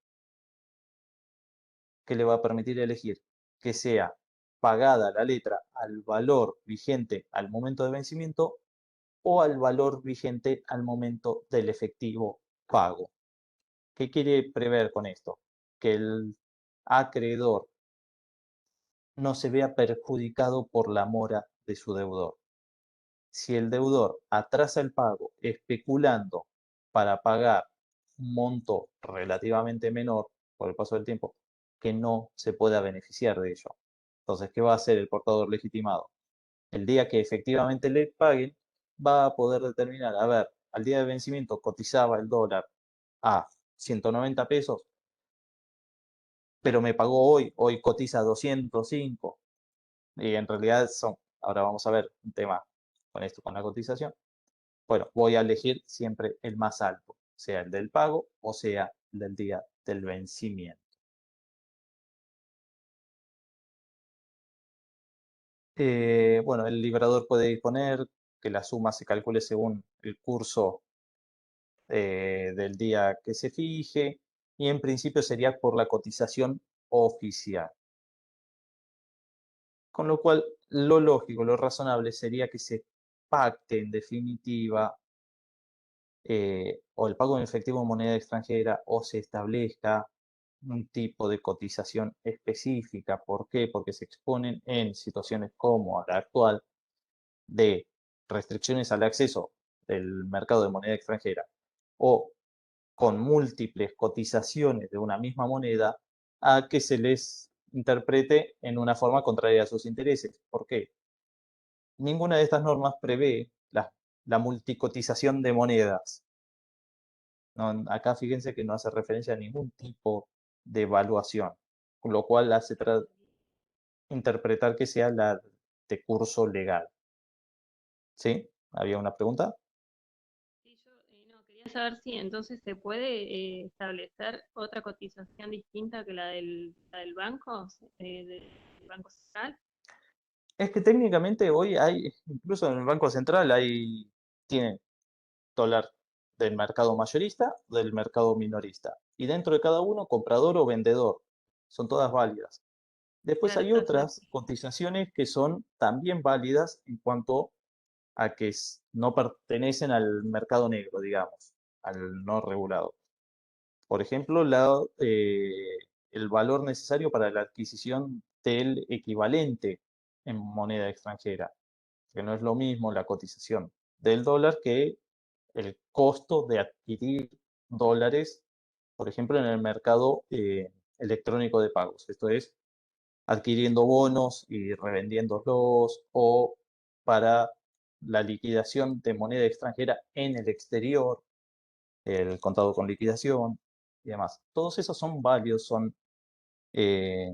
que le va a permitir elegir que sea pagada la letra al valor vigente al momento de vencimiento o al valor vigente al momento del efectivo pago. ¿Qué quiere prever con esto? Que el acreedor no se vea perjudicado por la mora de su deudor. Si el deudor atrasa el pago especulando para pagar un monto relativamente menor por el paso del tiempo, que no se pueda beneficiar de ello. Entonces, ¿qué va a hacer el portador legitimado? El día que efectivamente le paguen, va a poder determinar, a ver, al día de vencimiento cotizaba el dólar a 190 pesos, pero me pagó hoy cotiza 205. Y en realidad son, ahora vamos a ver un tema con esto, con la cotización. Bueno, voy a elegir siempre el más alto, sea el del pago o sea el del día del vencimiento. Bueno, el librador puede disponer que la suma se calcule según el curso del día que se fije y en principio sería por la cotización oficial. Con lo cual, lo lógico, lo razonable sería que se pacte en definitiva o el pago en efectivo en moneda extranjera o se establezca un tipo de cotización específica. ¿Por qué? Porque se exponen en situaciones como la actual de restricciones al acceso del mercado de moneda extranjera o con múltiples cotizaciones de una misma moneda a que se les interprete en una forma contraria a sus intereses. ¿Por qué? Ninguna de estas normas prevé la multicotización de monedas. No, acá fíjense que no hace referencia a ningún tipo de evaluación, con lo cual hace interpretar que sea la de curso legal. ¿Sí? ¿Había una pregunta? Sí, yo no, quería saber si entonces se puede establecer otra cotización distinta que la del banco, del Banco Central. Es que técnicamente hoy hay, incluso en el Banco Central tiene dólar del mercado mayorista, del mercado minorista. Y dentro de cada uno, comprador o vendedor. Son todas válidas. Después Claro, hay entonces, otras cotizaciones que son también válidas en cuanto a que no pertenecen al mercado negro, digamos, al no regulado. Por ejemplo, el valor necesario para la adquisición del equivalente en moneda extranjera, que no es lo mismo la cotización del dólar que el costo de adquirir dólares, por ejemplo, en el mercado electrónico de pagos. Esto es, adquiriendo bonos y revendiéndolos o para la liquidación de moneda extranjera en el exterior, el contado con liquidación y demás. Todos esos son válidos, eh,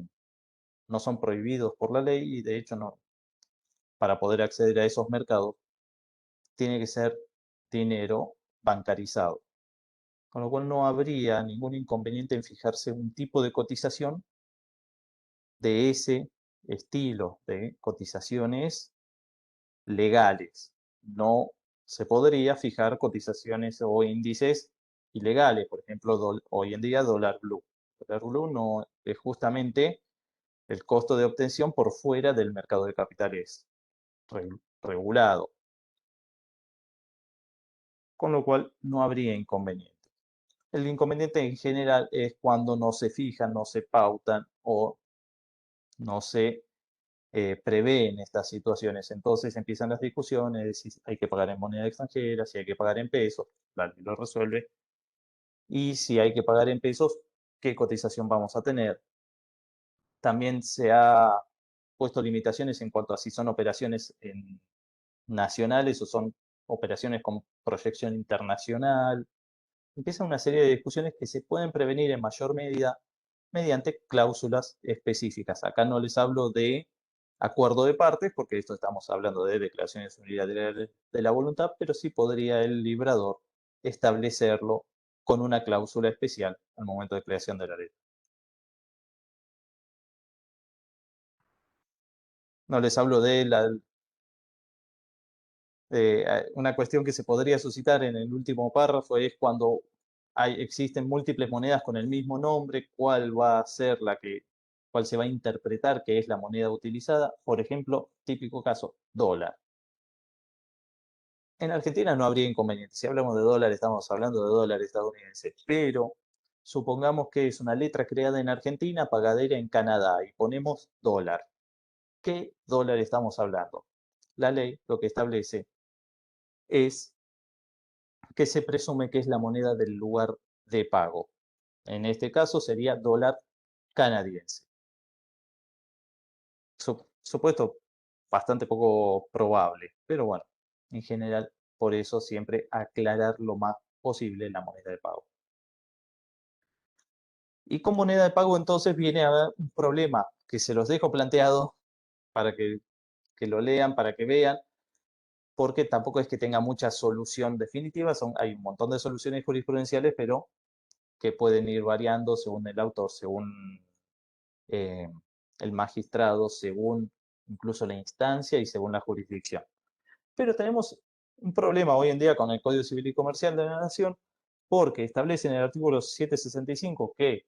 no son prohibidos por la ley y de hecho no, para poder acceder a esos mercados tiene que ser dinero bancarizado. con lo cual no habría ningún inconveniente en fijarse un tipo de cotización de ese estilo de cotizaciones legales. No se podría fijar cotizaciones o índices ilegales, por ejemplo, hoy en día dólar blue. Dólar blue no es justamente el costo de obtención por fuera del mercado de capitales regulado, con lo cual no habría inconveniente. El inconveniente en general es cuando no se fijan, no se pautan o no se prevén estas situaciones. Entonces empiezan las discusiones de si hay que pagar en moneda extranjera, si hay que pagar en pesos, la ley lo resuelve, y si hay que pagar en pesos, ¿qué cotización vamos a tener? También se ha puesto limitaciones en cuanto a si son operaciones nacionales o son operaciones con proyección internacional. Empieza una serie de discusiones que se pueden prevenir en mayor medida mediante cláusulas específicas. Acá no les hablo de acuerdo de partes, porque esto estamos hablando de declaraciones unilaterales de la voluntad, pero sí podría el librador establecerlo con una cláusula especial al momento de creación de la ley. No les hablo de una cuestión que se podría suscitar en el último párrafo es cuando existen múltiples monedas con el mismo nombre, cuál va a ser cuál se va a interpretar que es la moneda utilizada. Por ejemplo, típico caso, dólar. En Argentina no habría inconveniente. Si hablamos de dólar, estamos hablando de dólar estadounidense. Pero supongamos que es una letra creada en Argentina, pagadera en Canadá, y ponemos dólar. ¿Qué dólar estamos hablando? La ley lo que establece es que se presume que es la moneda del lugar de pago. En este caso sería dólar canadiense. Supuesto bastante poco probable, pero bueno, en general, por eso siempre aclarar lo más posible la moneda de pago. Y con moneda de pago entonces viene a haber un problema que se los dejo planteado para que lo lean, para que vean, porque tampoco es que tenga mucha solución definitiva, hay un montón de soluciones jurisprudenciales, pero que pueden ir variando según el autor, según eh, el magistrado, según incluso la instancia y según la jurisdicción. Pero tenemos un problema hoy en día con el Código Civil y Comercial de la Nación, porque establece en el artículo 765 que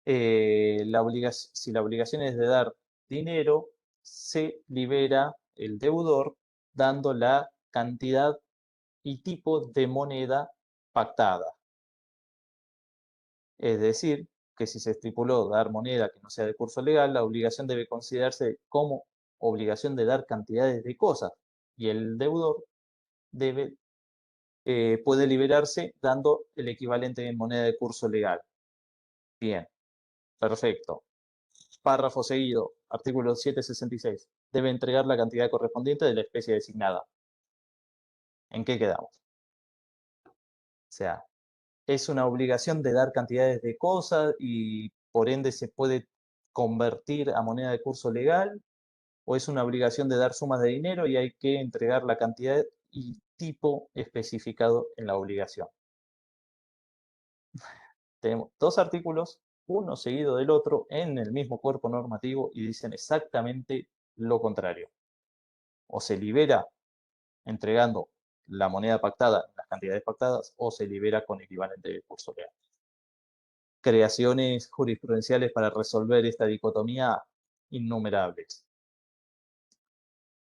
si la obligación es de dar dinero, se libera el deudor dando la cantidad y tipo de moneda pactada. Es decir, que si se estipuló dar moneda que no sea de curso legal, la obligación debe considerarse como obligación de dar cantidades de cosas y el deudor puede liberarse dando el equivalente en moneda de curso legal. Bien, perfecto. Párrafo seguido, artículo 766. Debe entregar la cantidad correspondiente de la especie designada. ¿En qué quedamos? O sea, es una obligación de dar cantidades de cosas y por ende se puede convertir a moneda de curso legal, o es una obligación de dar sumas de dinero y hay que entregar la cantidad y tipo especificado en la obligación. Tenemos dos artículos, uno seguido del otro, en el mismo cuerpo normativo y dicen exactamente lo contrario. O se libera entregando la moneda pactada, las cantidades pactadas, o se libera con equivalente de curso legal. Creaciones jurisprudenciales para resolver esta dicotomía innumerables.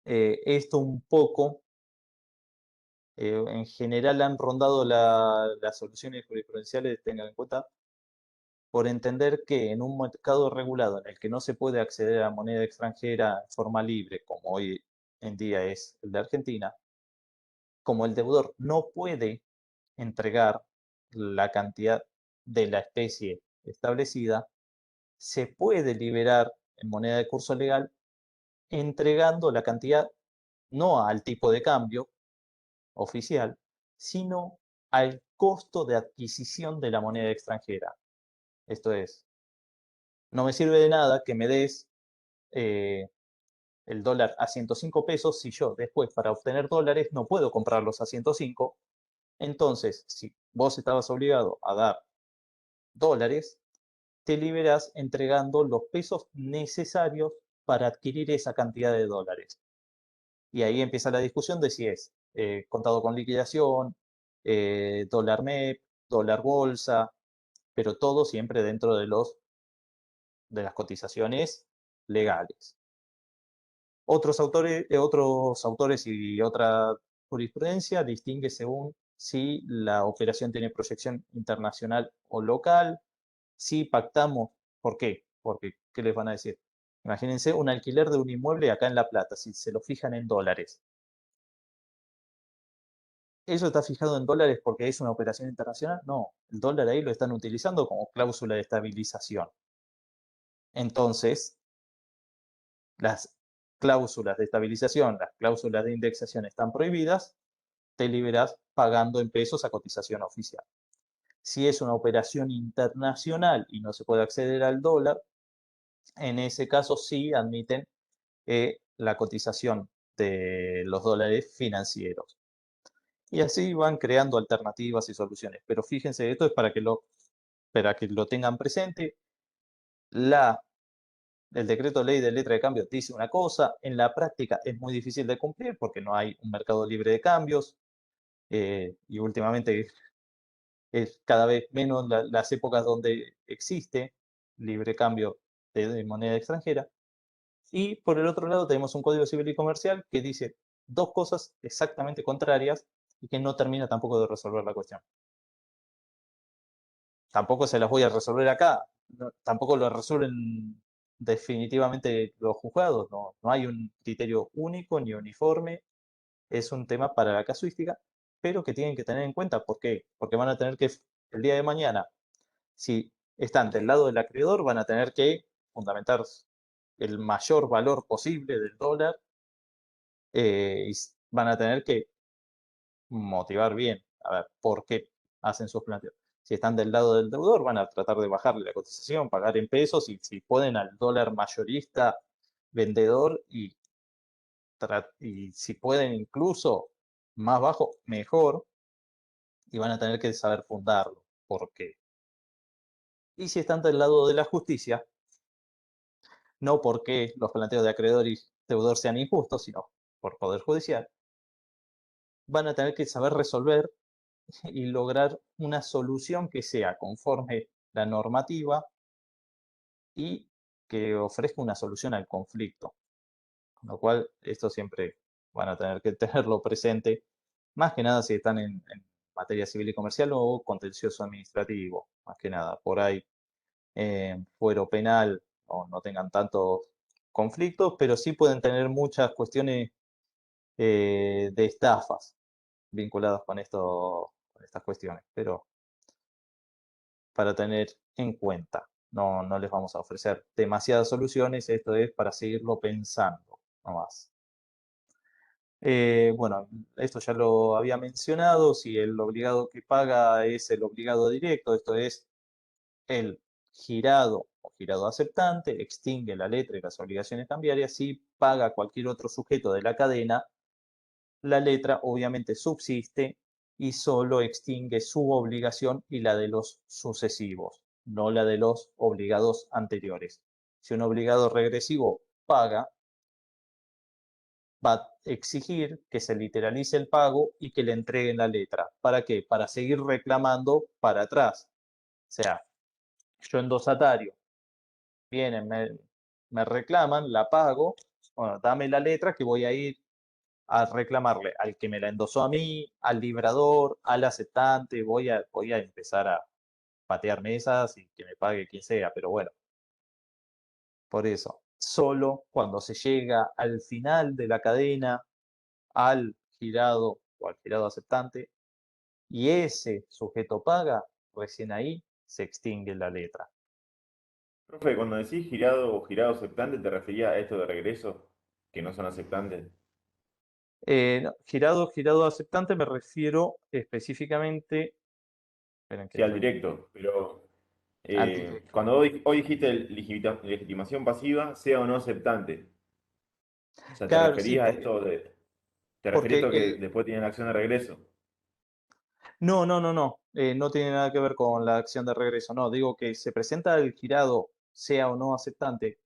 Esto un poco, en general han rondado las soluciones jurisprudenciales, tengan en cuenta, por entender que en un mercado regulado en el que no se puede acceder a moneda extranjera de forma libre, como hoy en día es el de Argentina, como el deudor no puede entregar la cantidad de la especie establecida, se puede liberar en moneda de curso legal entregando la cantidad no al tipo de cambio oficial, sino al costo de adquisición de la moneda extranjera. Esto es, no me sirve de nada que me des el dólar a 105 pesos si yo después para obtener dólares no puedo comprarlos a 105 Entonces, si vos estabas obligado a dar dólares, te liberás entregando los pesos necesarios para adquirir esa cantidad de dólares. Y ahí empieza la discusión de si es contado con liquidación, dólar MEP, dólar bolsa, pero todo siempre dentro de las cotizaciones legales. Otros autores y otra jurisprudencia distingue según si la operación tiene proyección internacional o local, si pactamos. ¿Por qué? Porque, ¿qué les van a decir? Imagínense un alquiler de un inmueble acá en La Plata, si se lo fijan en dólares. ¿Eso está fijado en dólares porque es una operación internacional? No, el dólar ahí lo están utilizando como cláusula de estabilización. Entonces, las cláusulas de estabilización, las cláusulas de indexación están prohibidas, te liberas pagando en pesos a cotización oficial. Si es una operación internacional y no se puede acceder al dólar, en ese caso sí admiten la cotización de los dólares financieros. Y así van creando alternativas y soluciones. Pero fíjense, esto es para que lo tengan presente. El decreto ley de letra de cambio dice una cosa, en la práctica es muy difícil de cumplir porque no hay un mercado libre de cambios y últimamente es cada vez menos las épocas donde existe libre cambio de moneda extranjera. Y por el otro lado tenemos un Código Civil y Comercial que dice dos cosas exactamente contrarias y que no termina tampoco de resolver la cuestión. Tampoco se las voy a resolver acá, tampoco lo resuelven definitivamente los juzgados, no hay un criterio único ni uniforme, es un tema para la casuística, pero que tienen que tener en cuenta. ¿Por qué? Porque van a tener que, el día de mañana, si están del lado del acreedor, van a tener que fundamentar el mayor valor posible del dólar y van a tener que motivar bien, a ver, por qué hacen sus planteos. Si están del lado del deudor, van a tratar de bajarle la cotización, pagar en pesos y si pueden al dólar mayorista vendedor y si pueden incluso más bajo, mejor, y van a tener que saber fundarlo. ¿Por qué? Y si están del lado de la justicia, no porque los planteos de acreedor y deudor sean injustos, sino por poder judicial, van a tener que saber resolver y lograr una solución que sea conforme la normativa y que ofrezca una solución al conflicto. Con lo cual, esto siempre van a tener que tenerlo presente, más que nada si están en materia civil y comercial o contencioso administrativo, más que nada. Por ahí, fuero penal no tengan tantos conflictos, pero sí pueden tener muchas cuestiones de estafas vinculadas con con estas cuestiones, pero para tener en cuenta. No les vamos a ofrecer demasiadas soluciones, esto es para seguirlo pensando, no más. Bueno, esto ya lo había mencionado, si el obligado que paga es el obligado directo, esto es el girado o girado aceptante, extingue la letra y las obligaciones cambiarias, si paga cualquier otro sujeto de la cadena, la letra obviamente subsiste y solo extingue su obligación y la de los sucesivos, no la de los obligados anteriores. Si un obligado regresivo paga, va a exigir que se literalice el pago y que le entreguen la letra. ¿Para qué? Para seguir reclamando para atrás. O sea, yo endosatario, vienen, me reclaman, la pago, bueno, dame la letra que voy a ir a reclamarle al que me la endosó a mí, al librador, al aceptante, voy a empezar a patear mesas y que me pague quien sea, pero bueno, por eso, solo cuando se llega al final de la cadena, al girado o al girado aceptante, y ese sujeto paga, recién ahí se extingue la letra. Profe, cuando decís girado o girado aceptante, ¿te referías a esto de regreso, que no son aceptantes? No, girado aceptante me refiero específicamente, esperen que Sí, al estoy directo, pero al directo. cuando hoy dijiste legitimación pasiva, sea o no aceptante, o sea, ¿te Claro, sí, referías a esto te referías a porque esto que después tienen acción de regreso? No, no, no, no. No tiene nada que ver con la acción de regreso. No, digo que se presenta el girado, sea o no aceptante,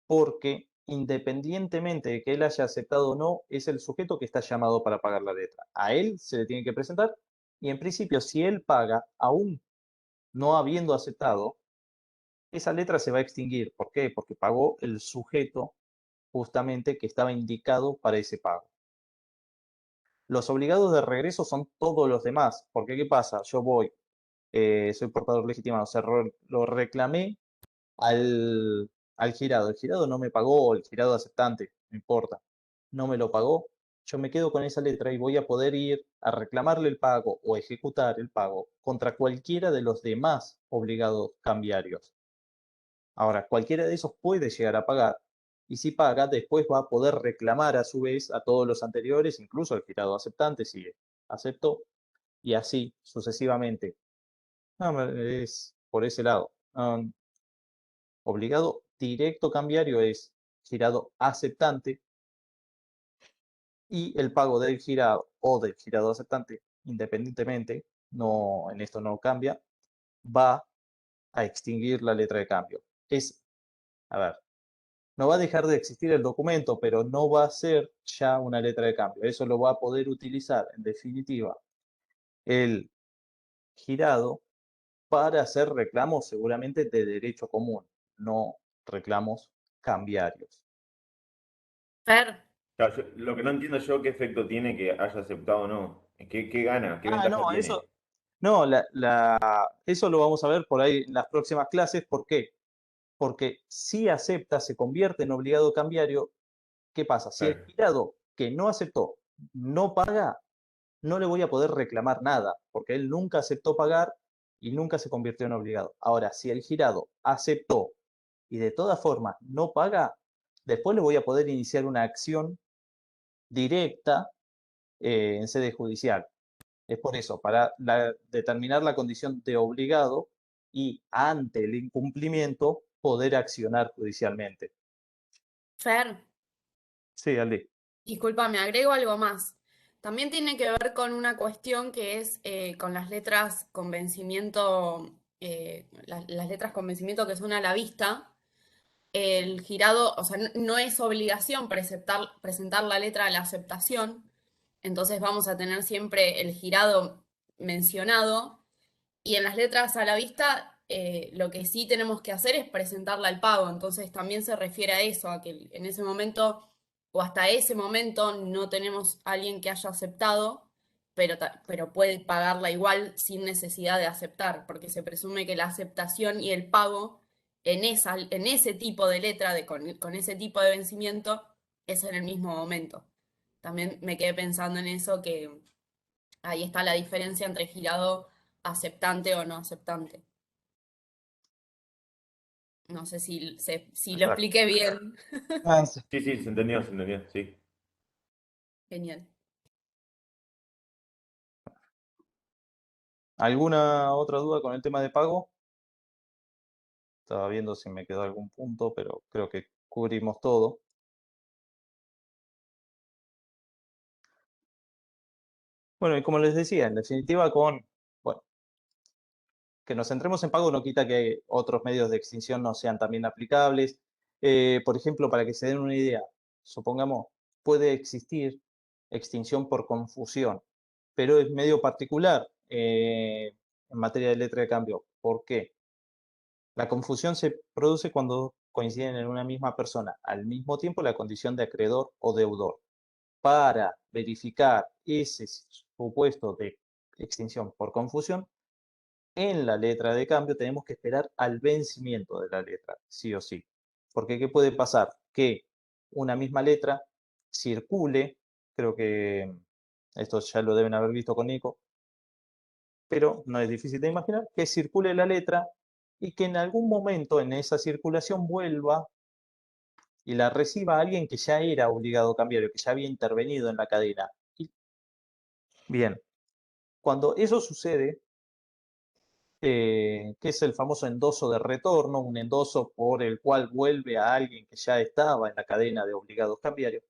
porque independientemente de que él haya aceptado o no, es el sujeto que está llamado para pagar la letra. A él se le tiene que presentar y en principio, si él paga, aún no habiendo aceptado, esa letra se va a extinguir. ¿Por qué? Porque pagó el sujeto justamente que estaba indicado para ese pago. Los obligados de regreso son todos los demás, porque ¿qué pasa? Yo voy, soy portador legitimado, o sea, lo reclamé al girado. El girado no me pagó, el girado aceptante, no importa, no me lo pagó. Yo me quedo con esa letra y voy a poder ir a reclamarle el pago o ejecutar el pago contra cualquiera de los demás obligados cambiarios. Ahora, cualquiera de esos puede llegar a pagar y si paga, después va a poder reclamar a su vez a todos los anteriores, incluso al girado aceptante si aceptó, y así sucesivamente. No, es por ese lado. Obligado directo cambiario es girado aceptante y el pago del girado o del girado aceptante, independientemente, no, en esto no cambia, va a extinguir la letra de cambio. A ver, no va a dejar de existir el documento, pero no va a ser ya una letra de cambio. Eso lo va a poder utilizar, en definitiva, el girado para hacer reclamos seguramente de derecho común, no reclamos cambiarios. Fer, Claro, lo que no entiendo yo qué efecto tiene que haya aceptado o no. ¿Qué gana? ¿Qué ventaja No, tiene? no, eso lo vamos a ver por ahí en las próximas clases. ¿Por qué? Porque si acepta, se convierte en obligado cambiario. ¿Qué pasa? Si el Claro. girado que no aceptó no paga, no le voy a poder reclamar nada, porque él nunca aceptó pagar y nunca se convirtió en obligado. Ahora, si el girado aceptó y de todas formas no paga, después le voy a poder iniciar una acción directa en sede judicial. Es por eso, para determinar la condición de obligado y ante el incumplimiento poder accionar judicialmente. Fer, Sí, Aldi. disculpa, me agrego algo más. También tiene que ver con una cuestión que es con las letras con vencimiento, las letras con vencimiento que son a la vista. El girado, o sea, no es obligación presentar la letra de la aceptación, entonces vamos a tener siempre el girado mencionado y en las letras a la vista lo que sí tenemos que hacer es presentarla al pago, entonces también se refiere a eso, a que en ese momento o hasta ese momento no tenemos a alguien que haya aceptado, pero puede pagarla igual sin necesidad de aceptar, porque se presume que la aceptación y el pago en ese tipo de letra, con ese tipo de vencimiento, es en el mismo momento. También me quedé pensando en eso, que ahí está la diferencia entre girado aceptante o no aceptante. No sé si lo Exacto. expliqué bien. Sí. Sí, sí, se entendió, sí. Genial. ¿Alguna otra duda con el tema de pago? Estaba viendo si me quedó algún punto, pero creo que cubrimos todo. Bueno, y como les decía, en definitiva, bueno, que nos centremos en pago no quita que otros medios de extinción no sean también aplicables. Por ejemplo, para que se den una idea, supongamos, puede existir extinción por confusión, pero es medio particular en materia de letra de cambio. ¿Por qué? La confusión se produce cuando coinciden en una misma persona al mismo tiempo la condición de acreedor o deudor. Para verificar ese supuesto de extinción por confusión, en la letra de cambio tenemos que esperar al vencimiento de la letra, sí o sí. Porque ¿qué puede pasar? Que una misma letra circule, creo que esto ya lo deben haber visto con Nico, pero no es difícil de imaginar, que circule la letra y que en algún momento en esa circulación vuelva y la reciba alguien que ya era obligado cambiario, que ya había intervenido en la cadena. Y, bien, cuando eso sucede, que es el famoso endoso de retorno, un endoso por el cual vuelve a alguien que ya estaba en la cadena de obligados cambiarios.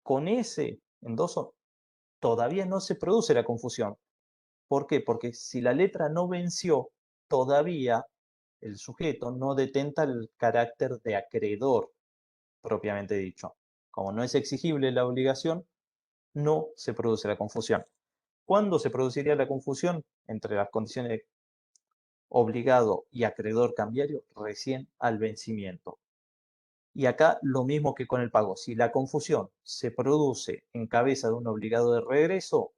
Con ese endoso todavía no se produce la confusión. ¿Por qué? Porque si la letra no venció, todavía el sujeto no detenta el carácter de acreedor propiamente dicho. Como no es exigible la obligación, no se produce la confusión. ¿Cuándo se produciría la confusión entre las condiciones de obligado y acreedor cambiario? Recién al vencimiento. Y acá lo mismo que con el pago. Si la confusión se produce en cabeza de un obligado de regreso,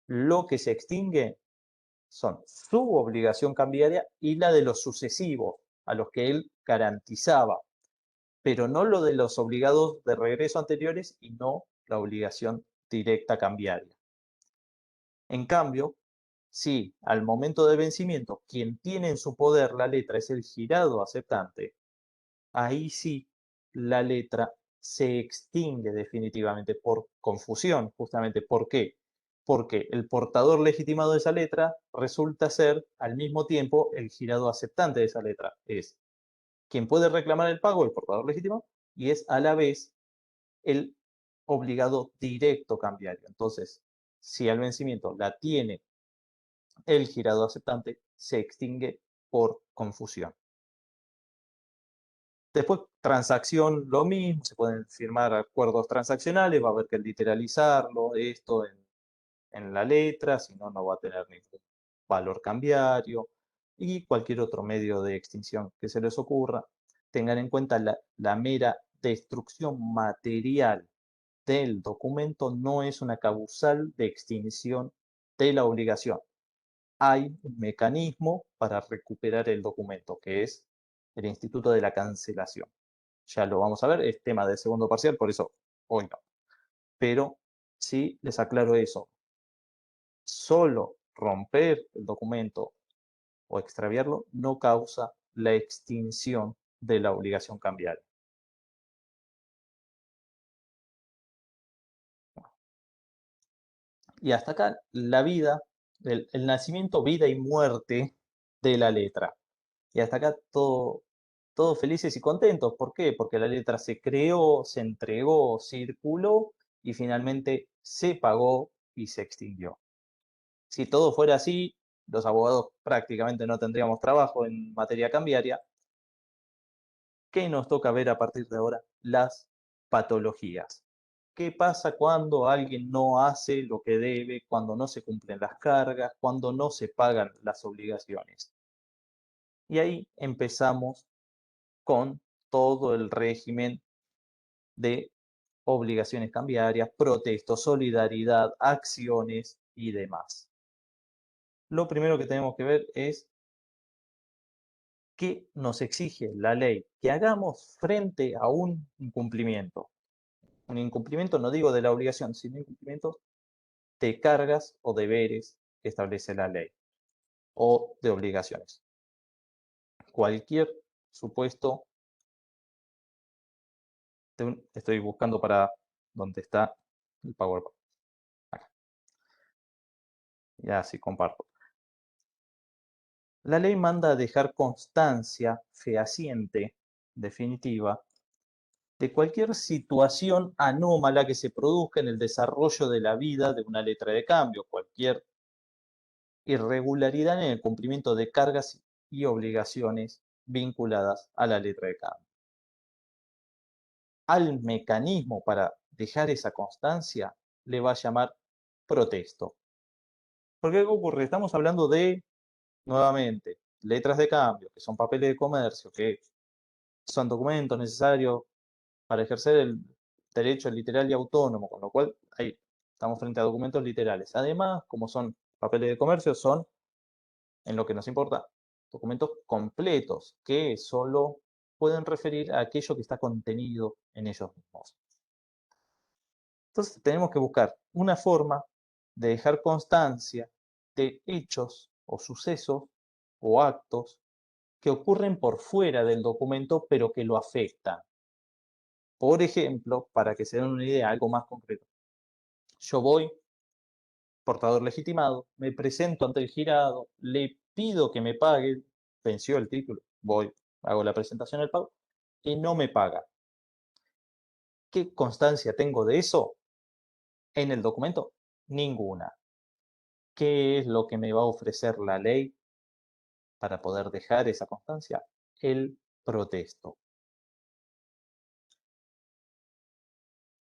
lo que se extingue son su obligación cambiaria y la de los sucesivos a los que él garantizaba, pero no lo de los obligados de regreso anteriores y no la obligación directa cambiaria. En cambio, si al momento de vencimiento quien tiene en su poder la letra es el girado aceptante, ahí sí la letra se extingue definitivamente por confusión, justamente. ¿Por qué? Porque el portador legitimado de esa letra resulta ser al mismo tiempo el girado aceptante de esa letra. Es quien puede reclamar el pago, el portador legítimo, y es a la vez el obligado directo cambiario. Entonces, si al vencimiento la tiene el girado aceptante, se extingue por confusión. Después, transacción, lo mismo, se pueden firmar acuerdos transaccionales, va a haber que literalizarlo, esto en la letra, si no, no va a tener ningún valor cambiario y cualquier otro medio de extinción que se les ocurra. Tengan en cuenta la mera destrucción material del documento no es una causal de extinción de la obligación. Hay un mecanismo para recuperar el documento, que es el instituto de la cancelación. Ya lo vamos a ver, es tema del segundo parcial, por eso hoy no. Pero sí les aclaro eso. Solo romper el documento o extraviarlo no causa la extinción de la obligación cambiaria. Y hasta acá la vida, el nacimiento, vida y muerte de la letra. Y hasta acá todos felices y contentos. ¿Por qué? Porque la letra se creó, se entregó, circuló y finalmente se pagó y se extinguió. Si todo fuera así, los abogados prácticamente no tendríamos trabajo en materia cambiaria. ¿Qué nos toca ver a partir de ahora? Las patologías. ¿Qué pasa cuando alguien no hace lo que debe, cuando no se cumplen las cargas, cuando no se pagan las obligaciones? Y ahí empezamos con todo el régimen de obligaciones cambiarias, protestos, solidaridad, acciones y demás. Lo primero que tenemos que ver es qué nos exige la ley que hagamos frente a un incumplimiento. Un incumplimiento, no digo de la obligación, sino incumplimiento de cargas o deberes que establece la ley o de obligaciones. Cualquier supuesto, estoy buscando para donde está el PowerPoint. Acá. Y así comparto. La ley manda a dejar constancia fehaciente, definitiva, de cualquier situación anómala que se produzca en el desarrollo de la vida de una letra de cambio, cualquier irregularidad en el cumplimiento de cargas y obligaciones vinculadas a la letra de cambio. Al mecanismo para dejar esa constancia le va a llamar protesto. Porque ¿qué ocurre? Estamos hablando de, nuevamente, letras de cambio, que son papeles de comercio, que son documentos necesarios para ejercer el derecho literal y autónomo, con lo cual ahí estamos frente a documentos literales. Además, como son papeles de comercio, son, en lo que nos importa, documentos completos que solo pueden referir a aquello que está contenido en ellos mismos. Entonces tenemos que buscar una forma de dejar constancia de hechos o sucesos o actos que ocurren por fuera del documento pero que lo afectan. Por ejemplo, para que se den una idea, algo más concreto. Yo voy, portador legitimado, me presento ante el girado, le pido que me pague, venció el título, voy, hago la presentación del pago y no me paga. ¿Qué constancia tengo de eso en el documento? Ninguna. ¿Qué es lo que me va a ofrecer la ley para poder dejar esa constancia? El protesto.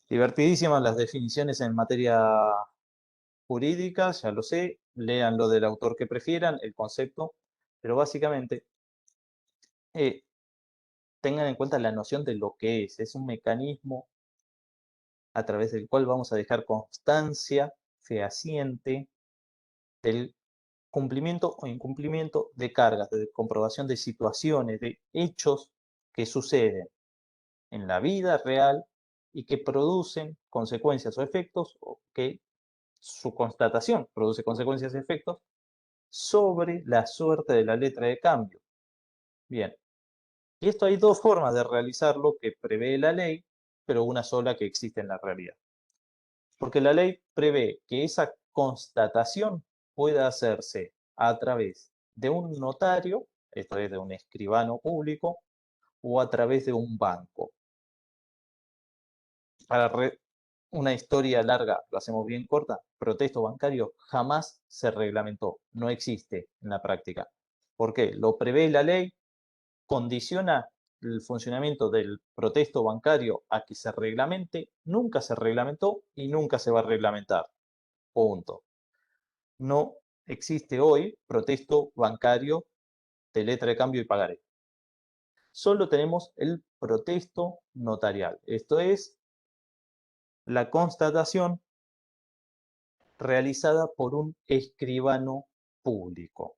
Divertidísimas las definiciones en materia jurídica, ya lo sé, lean lo del autor que prefieran, el concepto, pero básicamente tengan en cuenta la noción de lo que es un mecanismo a través del cual vamos a dejar constancia fehaciente del cumplimiento o incumplimiento de cargas, de comprobación de situaciones, de hechos que suceden en la vida real y que producen consecuencias o efectos, o que su constatación produce consecuencias y efectos sobre la suerte de la letra de cambio. Bien, y esto hay dos formas de realizarlo que prevé la ley, pero una sola que existe en la realidad. Porque la ley prevé que esa constatación pueda hacerse a través de un notario, esto es de un escribano público, o a través de un banco. Para una historia larga, lo hacemos bien corta, protesto bancario jamás se reglamentó, no existe en la práctica. ¿Por qué? Lo prevé la ley, condiciona el funcionamiento del protesto bancario a que se reglamente, nunca se reglamentó y nunca se va a reglamentar. Punto. No existe hoy protesto bancario de letra de cambio y pagaré. Solo tenemos el protesto notarial. Esto es la constatación realizada por un escribano público.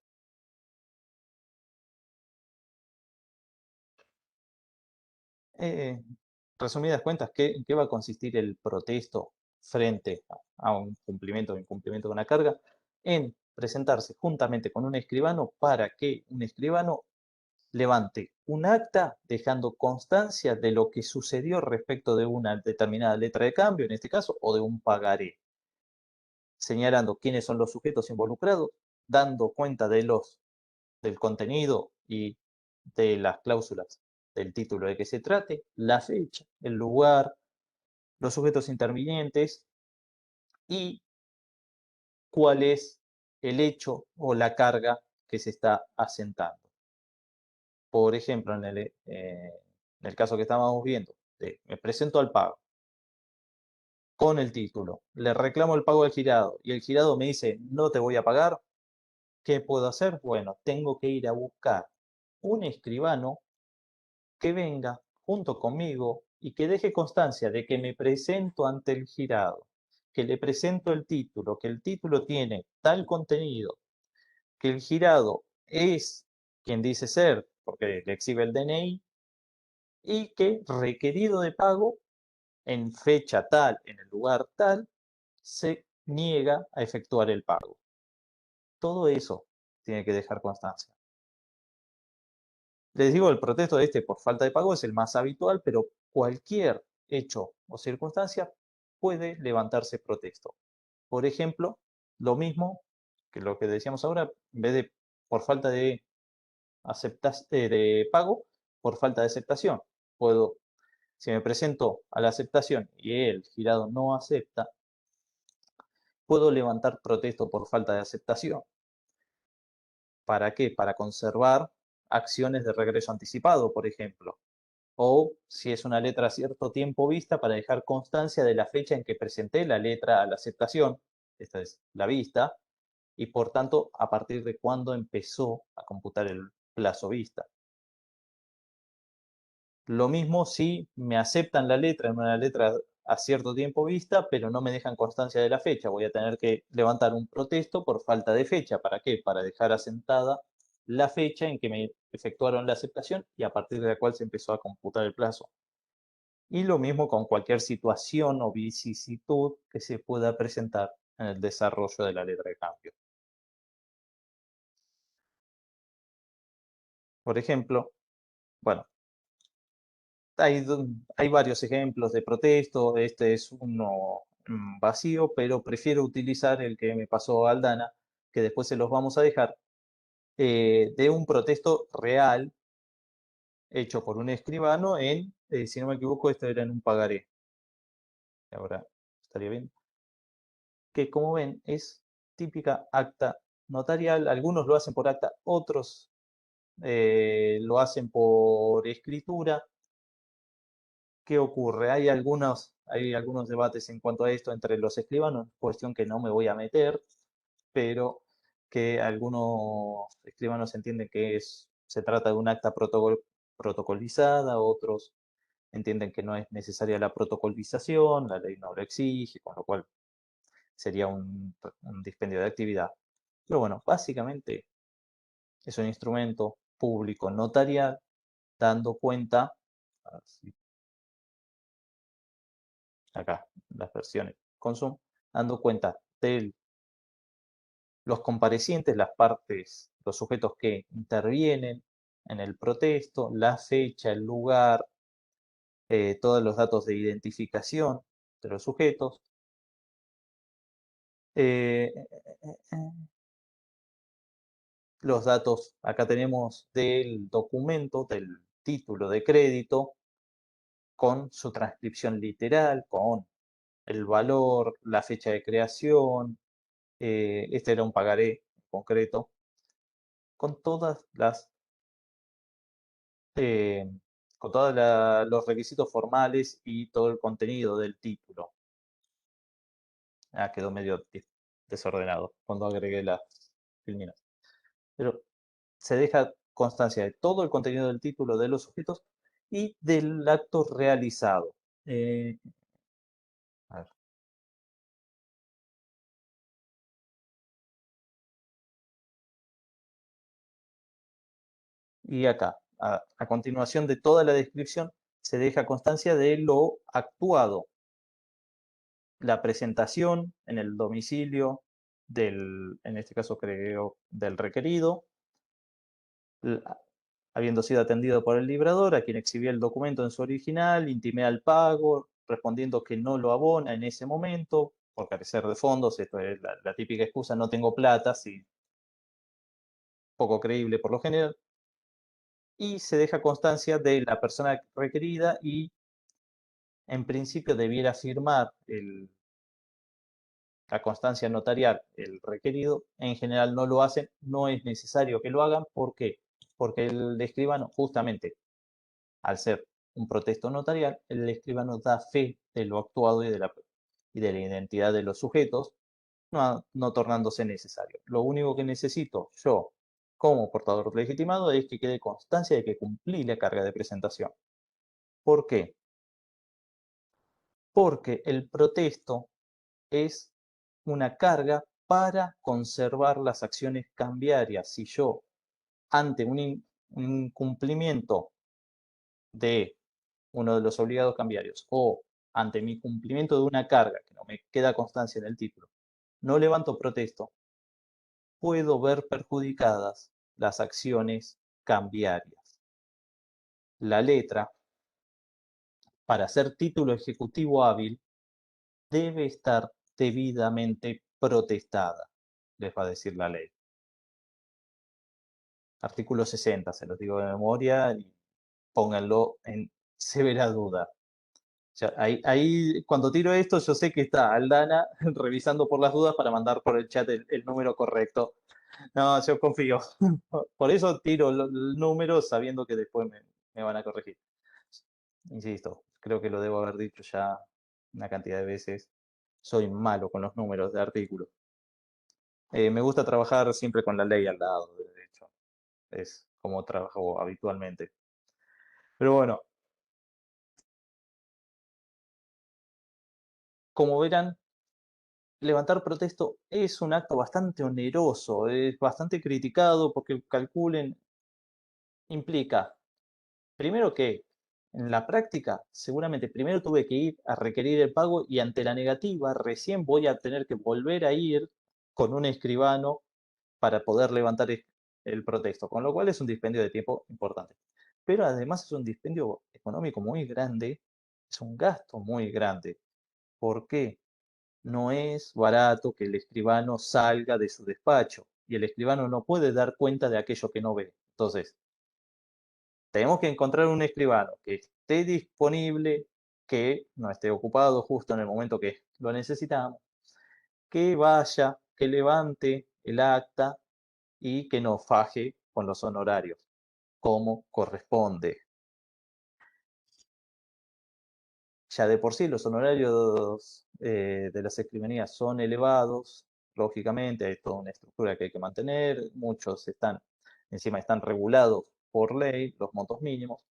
Resumidas cuentas, ¿en qué va a consistir el protesto frente a un cumplimiento o incumplimiento de una carga? En presentarse juntamente con un escribano para que un escribano levante un acta dejando constancia de lo que sucedió respecto de una determinada letra de cambio, en este caso, o de un pagaré, señalando quiénes son los sujetos involucrados, dando cuenta del contenido y de las cláusulas del título de que se trate, la fecha, el lugar, los sujetos intervinientes y cuál es el hecho o la carga que se está asentando. Por ejemplo, en el caso que estábamos viendo, me presento al pago con el título, le reclamo el pago al girado y el girado me dice no te voy a pagar, ¿qué puedo hacer? Bueno, tengo que ir a buscar un escribano que venga junto conmigo y que deje constancia de que me presento ante el girado, que le presento el título, que el título tiene tal contenido, que el girado es quien dice ser, porque le exhibe el DNI, y que requerido de pago en fecha tal, en el lugar tal, se niega a efectuar el pago. Todo eso tiene que dejar constancia. Les digo, el protesto por falta de pago es el más habitual, pero cualquier hecho o circunstancia puede levantarse protesto. Por ejemplo, lo mismo que lo que decíamos ahora, en vez de por falta de pago, por falta de aceptación. Si me presento a la aceptación y el girado no acepta, puedo levantar protesto por falta de aceptación. ¿Para qué? Para conservar acciones de regreso anticipado, por ejemplo. O si es una letra a cierto tiempo vista, para dejar constancia de la fecha en que presenté la letra a la aceptación, esta es la vista, y por tanto a partir de cuándo empezó a computar el plazo vista. Lo mismo si me aceptan la letra en una letra a cierto tiempo vista, pero no me dejan constancia de la fecha. Voy a tener que levantar un protesto por falta de fecha. ¿Para qué? Para dejar asentada la fecha en que me efectuaron la aceptación y a partir de la cual se empezó a computar el plazo. Y lo mismo con cualquier situación o vicisitud que se pueda presentar en el desarrollo de la letra de cambio. Por ejemplo, bueno, hay varios ejemplos de protesto, este es uno vacío, pero prefiero utilizar el que me pasó Aldana, que después se los vamos a dejar, de un protesto real hecho por un escribano si no me equivoco, esto era en un pagaré. Ahora, estaría bien. que como ven es típica acta notarial. Algunos lo hacen por acta, otros lo hacen por escritura. ¿Qué ocurre? Hay algunos debates en cuanto a esto entre los escribanos, cuestión que no me voy a meter, pero que algunos escribanos entienden que se trata de un acta protocolizada, otros entienden que no es necesaria la protocolización, la ley no lo exige, con lo cual sería un dispendio de actividad. Pero bueno, básicamente es un instrumento público notarial dando cuenta, a ver si acá las versiones con Zoom, dando cuenta de los comparecientes, las partes, los sujetos que intervienen en el protesto, la fecha, el lugar, todos los datos de identificación de los sujetos. eh, los datos, acá tenemos del documento, del título de crédito, con su transcripción literal, con el valor, la fecha de creación, este era un pagaré concreto, con todas las eh, con todos los requisitos formales y todo el contenido del título. Quedó medio desordenado cuando agregué las filminas. Pero se deja constancia de todo el contenido del título de los sujetos y del acto realizado. A ver. Y acá, a continuación de toda la descripción, se deja constancia de lo actuado. La presentación en el domicilio en este caso creo, del requerido, habiendo sido atendido por el librador, a quien exhibía el documento en su original, intimé al pago, respondiendo que no lo abona en ese momento, por carecer de fondos, esto es la típica excusa, no tengo plata, sí, poco creíble por lo general, y se deja constancia de la persona requerida y en principio debiera firmar la constancia notarial el requerido, en general no lo hacen, no es necesario que lo hagan, ¿por qué? Porque el escribano, justamente, al ser un protesto notarial, el escribano da fe de lo actuado y de la identidad de los sujetos, no tornándose necesario. Lo único que necesito yo, como portador legitimado, es que quede constancia de que cumplí la carga de presentación. ¿Por qué? Porque el protesto es una carga para conservar las acciones cambiarias. Si yo, ante un incumplimiento de uno de los obligados cambiarios o ante mi cumplimiento de una carga, que no me queda constancia en el título, no levanto protesto, puedo ver perjudicadas las acciones cambiarias. La letra, para ser título ejecutivo hábil, debe estar debidamente protestada, les va a decir la ley. Artículo 60, se los digo de memoria y pónganlo en severa duda. O sea, ahí, cuando tiro esto, yo sé que está Aldana revisando por las dudas para mandar por el chat el número correcto. No, yo confío. Por eso tiro el número sabiendo que después me van a corregir. Insisto, creo que lo debo haber dicho ya una cantidad de veces. Soy malo con los números de artículos. Me gusta trabajar siempre con la ley al lado, de hecho. Es como trabajo habitualmente. Pero bueno, como verán, levantar protesto es un acto bastante oneroso, es bastante criticado porque calculen, implica, primero que en la práctica, seguramente primero tuve que ir a requerir el pago y ante la negativa recién voy a tener que volver a ir con un escribano para poder levantar el protesto, con lo cual es un dispendio de tiempo importante. Pero además es un dispendio económico muy grande, es un gasto muy grande. ¿Por qué? No es barato que el escribano salga de su despacho y el escribano no puede dar cuenta de aquello que no ve. Entonces, tenemos que encontrar un escribano que esté disponible, que no esté ocupado justo en el momento que lo necesitamos, que vaya, que levante el acta y que no faje con los honorarios, como corresponde. Ya de por sí los honorarios de las escribanías son elevados, lógicamente hay toda una estructura que hay que mantener, muchos encima están regulados por ley, los montos mínimos.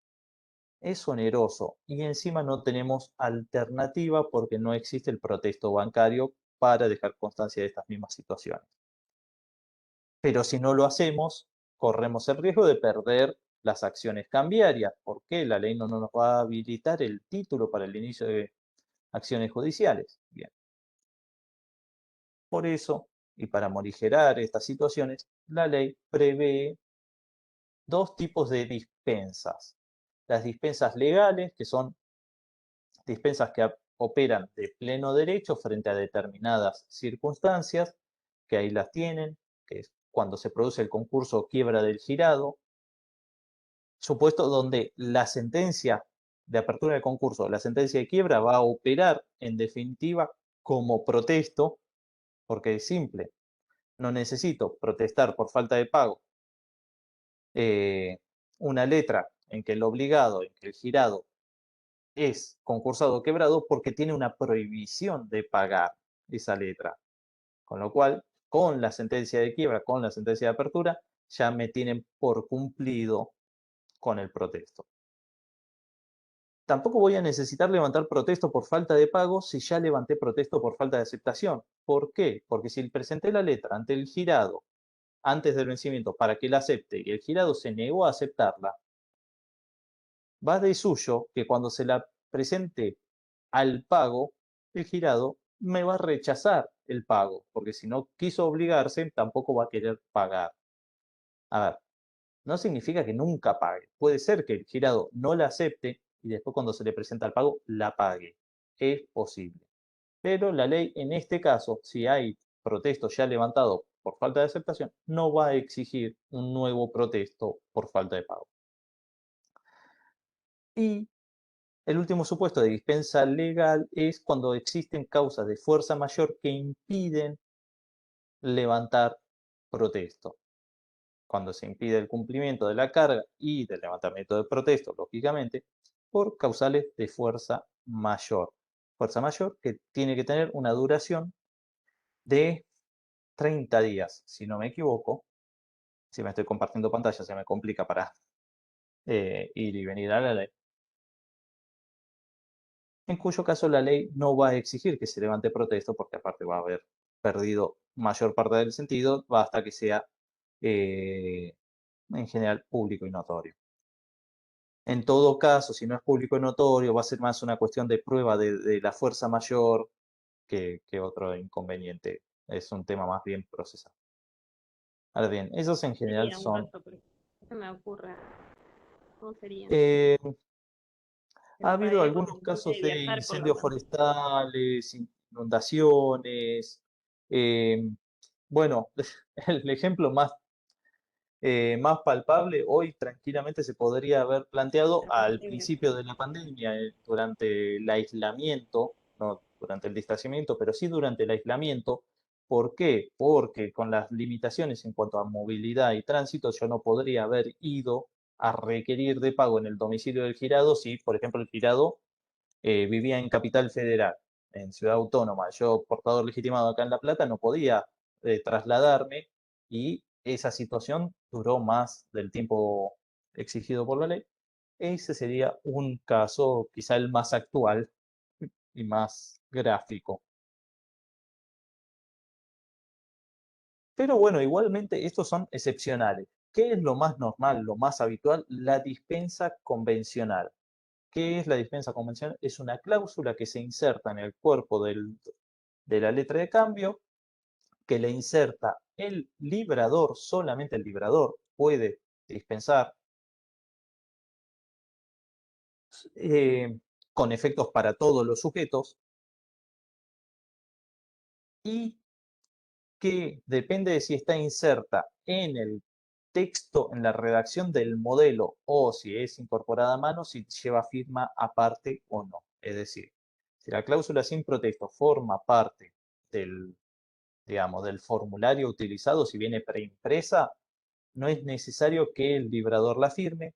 Es oneroso y encima no tenemos alternativa porque no existe el protesto bancario para dejar constancia de estas mismas situaciones. Pero si no lo hacemos, corremos el riesgo de perder las acciones cambiarias, porque la ley no nos va a habilitar el título para el inicio de acciones judiciales. Bien. Por eso, y para morigerar estas situaciones, la ley prevé dos tipos de dispensas. Las dispensas legales, que son dispensas que operan de pleno derecho frente a determinadas circunstancias, que ahí las tienen, que es cuando se produce el concurso o quiebra del girado, supuesto donde la sentencia de apertura del concurso, la sentencia de quiebra va a operar en definitiva como protesto, porque es simple, no necesito protestar por falta de pago una letra en que el obligado, en que el girado es concursado o quebrado porque tiene una prohibición de pagar esa letra. Con lo cual, con la sentencia de quiebra, con la sentencia de apertura, ya me tienen por cumplido con el protesto. Tampoco voy a necesitar levantar protesto por falta de pago si ya levanté protesto por falta de aceptación. ¿Por qué? Porque si presenté la letra ante el girado antes del vencimiento para que la acepte y el girado se negó a aceptarla, va de suyo que cuando se la presente al pago, el girado me va a rechazar el pago, porque si no quiso obligarse, tampoco va a querer pagar. A ver, no significa que nunca pague. Puede ser que el girado no la acepte y después cuando se le presenta el pago, la pague. Es posible. Pero la ley en este caso, si hay protesto ya levantado por falta de aceptación, no va a exigir un nuevo protesto por falta de pago. Y el último supuesto de dispensa legal es cuando existen causas de fuerza mayor que impiden levantar protesto. Cuando se impide el cumplimiento de la carga y del levantamiento de protesto, lógicamente, por causales de fuerza mayor. Fuerza mayor que tiene que tener una duración de 30 días, si no me equivoco. Si me estoy compartiendo pantalla, se me complica para ir y venir a la ley. En cuyo caso la ley no va a exigir que se levante protesto, porque aparte va a haber perdido mayor parte del sentido, basta que sea en general público y notorio. En todo caso, si no es público y notorio, va a ser más una cuestión de prueba de la fuerza mayor que otro inconveniente. Es un tema más bien procesal. Ahora bien, esos en general Sería un son... caso, pero no se me ocurre. ¿Cómo sería? Ha habido Podríamos algunos entonces casos de viajar por incendios forestales, inundaciones. Bueno, el ejemplo más palpable hoy tranquilamente se podría haber planteado la al pandemia. principio de la pandemia, durante el aislamiento, no durante el distanciamiento, pero sí durante el aislamiento. ¿Por qué? Porque con las limitaciones en cuanto a movilidad y tránsito, yo no podría haber ido a requerir de pago en el domicilio del girado si, por ejemplo, el girado vivía en Capital Federal, en Ciudad Autónoma. Yo, portador legitimado acá en La Plata, no podía trasladarme y esa situación duró más del tiempo exigido por la ley. Ese sería un caso quizá el más actual y más gráfico. Pero bueno, igualmente estos son excepcionales. ¿Qué es lo más normal, lo más habitual? La dispensa convencional. ¿Qué es la dispensa convencional? Es una cláusula que se inserta en el cuerpo de la letra de cambio, que le inserta el librador, solamente el librador puede dispensar con efectos para todos los sujetos y que depende de si está inserta en el texto, en la redacción del modelo o si es incorporada a mano, si lleva firma aparte o no. Es decir, si la cláusula sin protesto forma parte del digamos, del formulario utilizado, si viene preimpresa, no es necesario que el librador la firme,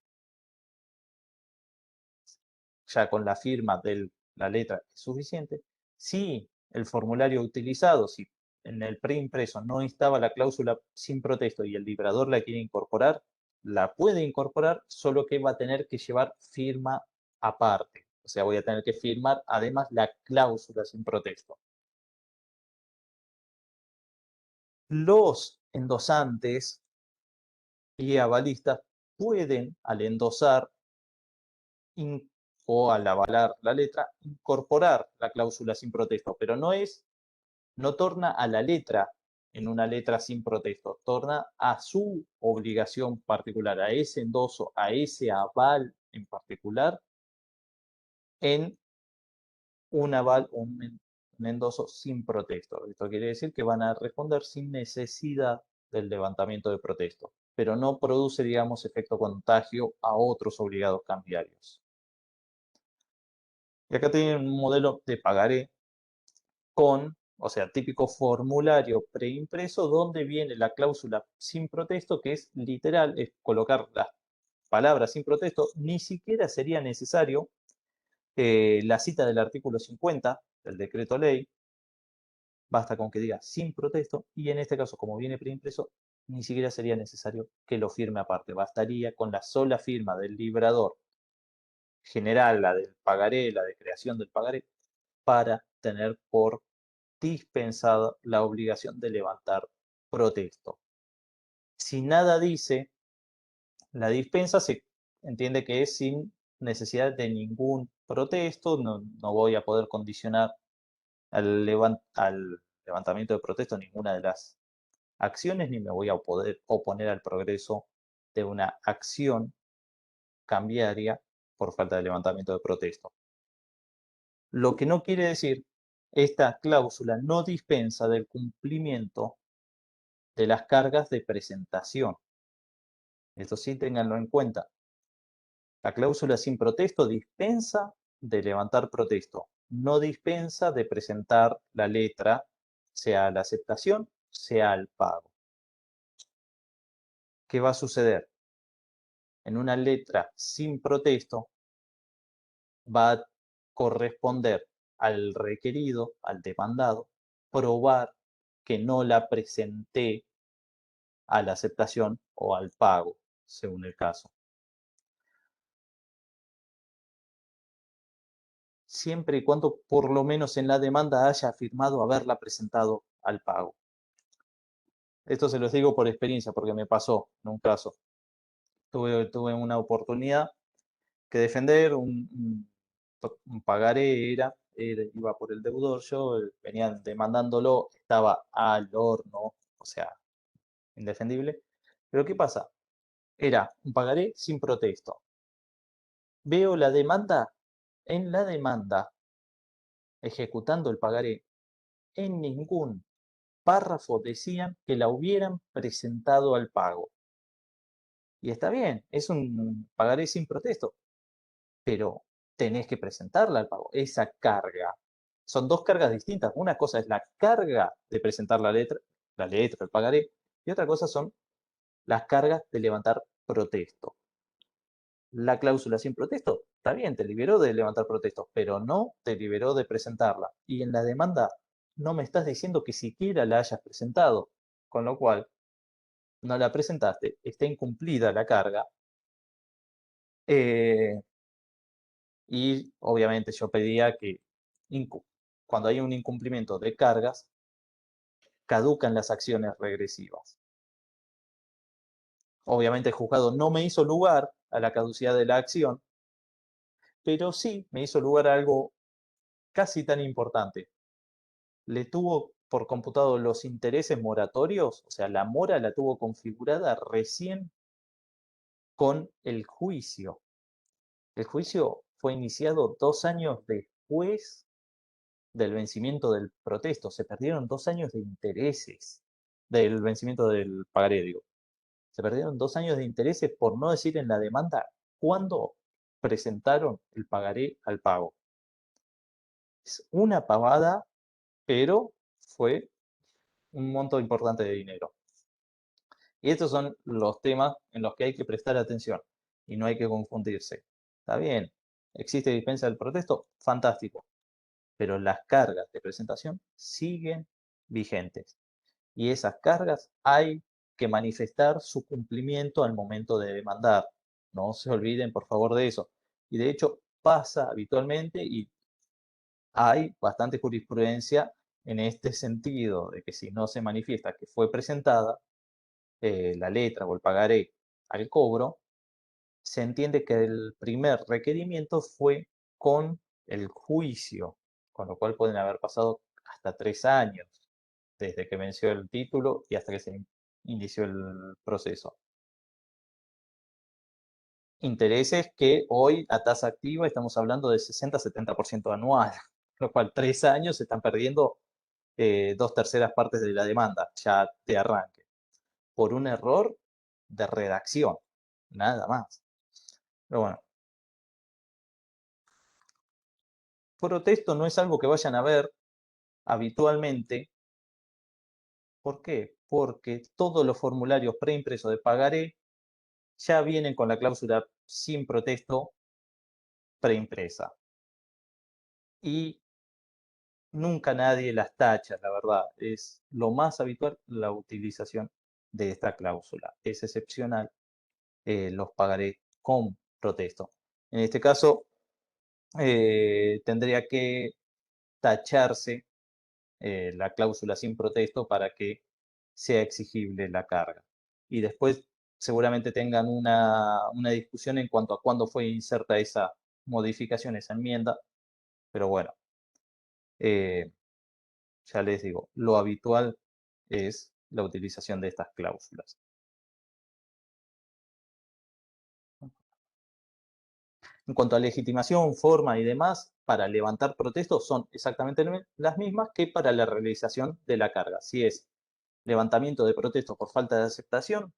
ya con la firma de la letra es suficiente. Si el formulario utilizado, si en el preimpreso no estaba la cláusula sin protesto y el librador la quiere incorporar, la puede incorporar, solo que va a tener que llevar firma aparte. O sea, voy a tener que firmar además la cláusula sin protesto. Los endosantes y avalistas pueden, al endosar o al avalar la letra, incorporar la cláusula sin protesto, pero no torna a la letra en una letra sin protesto, torna a su obligación particular, a ese endoso, a ese aval en particular, en un aval o un endoso sin protesto. Esto quiere decir que van a responder sin necesidad del levantamiento de protesto, pero no produce, digamos, efecto contagio a otros obligados cambiarios. Y acá tienen un modelo de pagaré con, o sea, típico formulario preimpreso donde viene la cláusula sin protesto, que es literal, es colocar las palabras sin protesto. Ni siquiera sería necesario la cita del artículo 50 del decreto ley, basta con que diga sin protesto, y en este caso, como viene preimpreso, ni siquiera sería necesario que lo firme aparte, bastaría con la sola firma del librador general, la del pagaré, la de creación del pagaré, para tener por dispensada la obligación de levantar protesto. Si nada dice, la dispensa se entiende que es sin necesidad de ningún protesto, no voy a poder condicionar al levantamiento de protesto ninguna de las acciones, ni me voy a poder oponer al progreso de una acción cambiaria por falta de levantamiento de protesto. Lo que no quiere decir, esta cláusula no dispensa del cumplimiento de las cargas de presentación. Esto sí, ténganlo en cuenta. La cláusula sin protesto dispensa de levantar protesto, no dispensa de presentar la letra, sea la aceptación, sea el pago. ¿Qué va a suceder? En una letra sin protesto va a corresponder al requerido, al demandado, probar que no la presenté a la aceptación o al pago, según el caso. Siempre y cuando por lo menos en la demanda haya afirmado haberla presentado al pago. Esto se los digo por experiencia, porque me pasó en un caso. Tuve una oportunidad que defender, un pagaré iba por el deudor, yo venían demandándolo, estaba al horno, o sea, indefendible. Pero ¿qué pasa? Era un pagaré sin protesto. Veo la demanda, en la demanda, ejecutando el pagaré, en ningún párrafo decían que la hubieran presentado al pago. Y está bien, es un pagaré sin protesto, pero tenés que presentarla al pago, esa carga. Son dos cargas distintas. Una cosa es la carga de presentar la letra, el pagaré, y otra cosa son las cargas de levantar protesto. La cláusula sin protesto, está bien, te liberó de levantar protesto, pero no te liberó de presentarla. Y en la demanda no me estás diciendo que siquiera la hayas presentado, con lo cual no la presentaste, está incumplida la carga. Y obviamente yo pedía que cuando hay un incumplimiento de cargas, caducan las acciones regresivas. Obviamente el juzgado no me hizo lugar a la caducidad de la acción, pero sí me hizo lugar a algo casi tan importante. Le tuvo por computado los intereses moratorios, o sea, la mora la tuvo configurada recién con el juicio. El juicio fue iniciado 2 años después del vencimiento del protesto. Se perdieron 2 años de intereses del vencimiento del pagaré, digo. Se perdieron 2 años de intereses, por no decir en la demanda, cuando presentaron el pagaré al pago. Es una pavada, pero fue un monto importante de dinero. Y estos son los temas en los que hay que prestar atención y no hay que confundirse. Está bien, existe dispensa del protesto, fantástico, pero las cargas de presentación siguen vigentes. Y esas cargas hay que manifestar su cumplimiento al momento de demandar. No se olviden, por favor, de eso. Y de hecho pasa habitualmente y hay bastante jurisprudencia en este sentido, de que si no se manifiesta que fue presentada la letra o el pagaré al cobro, se entiende que el primer requerimiento fue con el juicio, con lo cual pueden haber pasado hasta 3 años desde que venció el título y hasta que se inició el proceso. Intereses que hoy a tasa activa estamos hablando de 60-70% anual, lo cual 3 años se están perdiendo 2/3 partes de la demanda ya de arranque, por un error de redacción, nada más. Pero bueno, protesto no es algo que vayan a ver habitualmente. ¿Por qué? Porque todos los formularios preimpresos de pagaré ya vienen con la cláusula sin protesto preimpresa. Y nunca nadie las tacha, la verdad. Es lo más habitual la utilización de esta cláusula. Es excepcional los pagaré con protesto. En este caso, tendría que tacharse la cláusula sin protesto para que sea exigible la carga. Y después seguramente tengan una discusión en cuanto a cuándo fue inserta esa modificación, esa enmienda. Pero bueno, ya les digo, lo habitual es la utilización de estas cláusulas. En cuanto a legitimación, forma y demás, para levantar protestos son exactamente las mismas que para la realización de la carga. Si es levantamiento de protestos por falta de aceptación,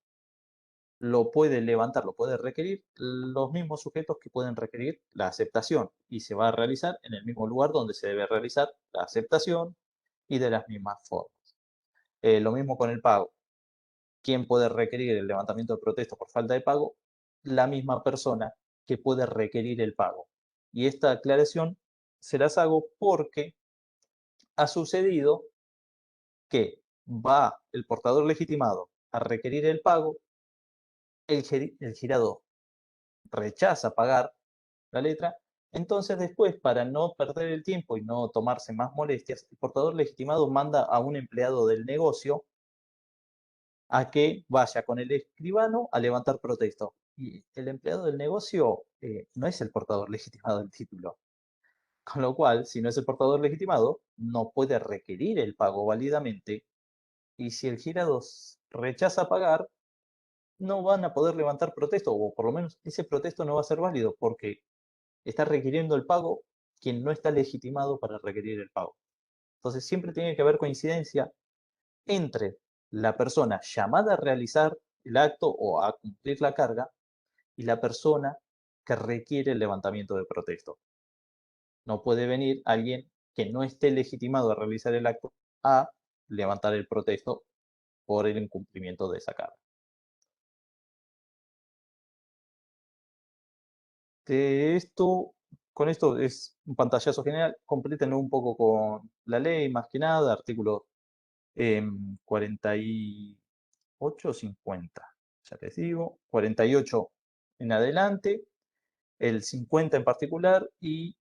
lo puede levantar, lo puede requerir los mismos sujetos que pueden requerir la aceptación y se va a realizar en el mismo lugar donde se debe realizar la aceptación y de las mismas formas. Lo mismo con el pago. ¿Quién puede requerir el levantamiento de protestos por falta de pago? La misma persona que puede requerir el pago. Y esta aclaración se las hago porque ha sucedido que va el portador legitimado a requerir el pago, el girado rechaza pagar la letra, entonces después, para no perder el tiempo y no tomarse más molestias, el portador legitimado manda a un empleado del negocio a que vaya con el escribano a levantar protesto. Y el empleado del negocio no es el portador legitimado del título. Con lo cual, si no es el portador legitimado, no puede requerir el pago válidamente. Y si el girado rechaza pagar, no van a poder levantar protesto, o por lo menos ese protesto no va a ser válido, porque está requiriendo el pago quien no está legitimado para requerir el pago. Entonces siempre tiene que haber coincidencia entre la persona llamada a realizar el acto o a cumplir la carga y la persona que requiere el levantamiento de protesto. No puede venir alguien que no esté legitimado a realizar el acto a levantar el protesto por el incumplimiento de esa carga. Con esto es un pantallazo general, complétenlo un poco con la ley, más que nada, artículo 48, 50, ya les digo, 48 en adelante, el 50 en particular y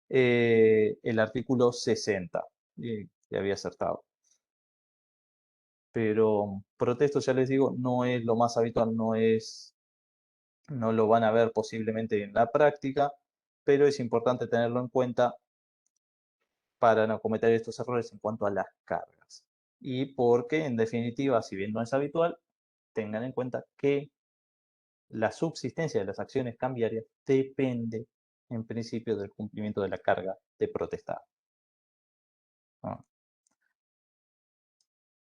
el artículo 60, que había acertado. Pero protesto, ya les digo, no es lo más habitual, no lo van a ver posiblemente en la práctica, pero es importante tenerlo en cuenta para no cometer estos errores en cuanto a las cargas. Y porque, en definitiva, si bien no es habitual, tengan en cuenta que la subsistencia de las acciones cambiarias depende, en principio, del cumplimiento de la carga de protestar.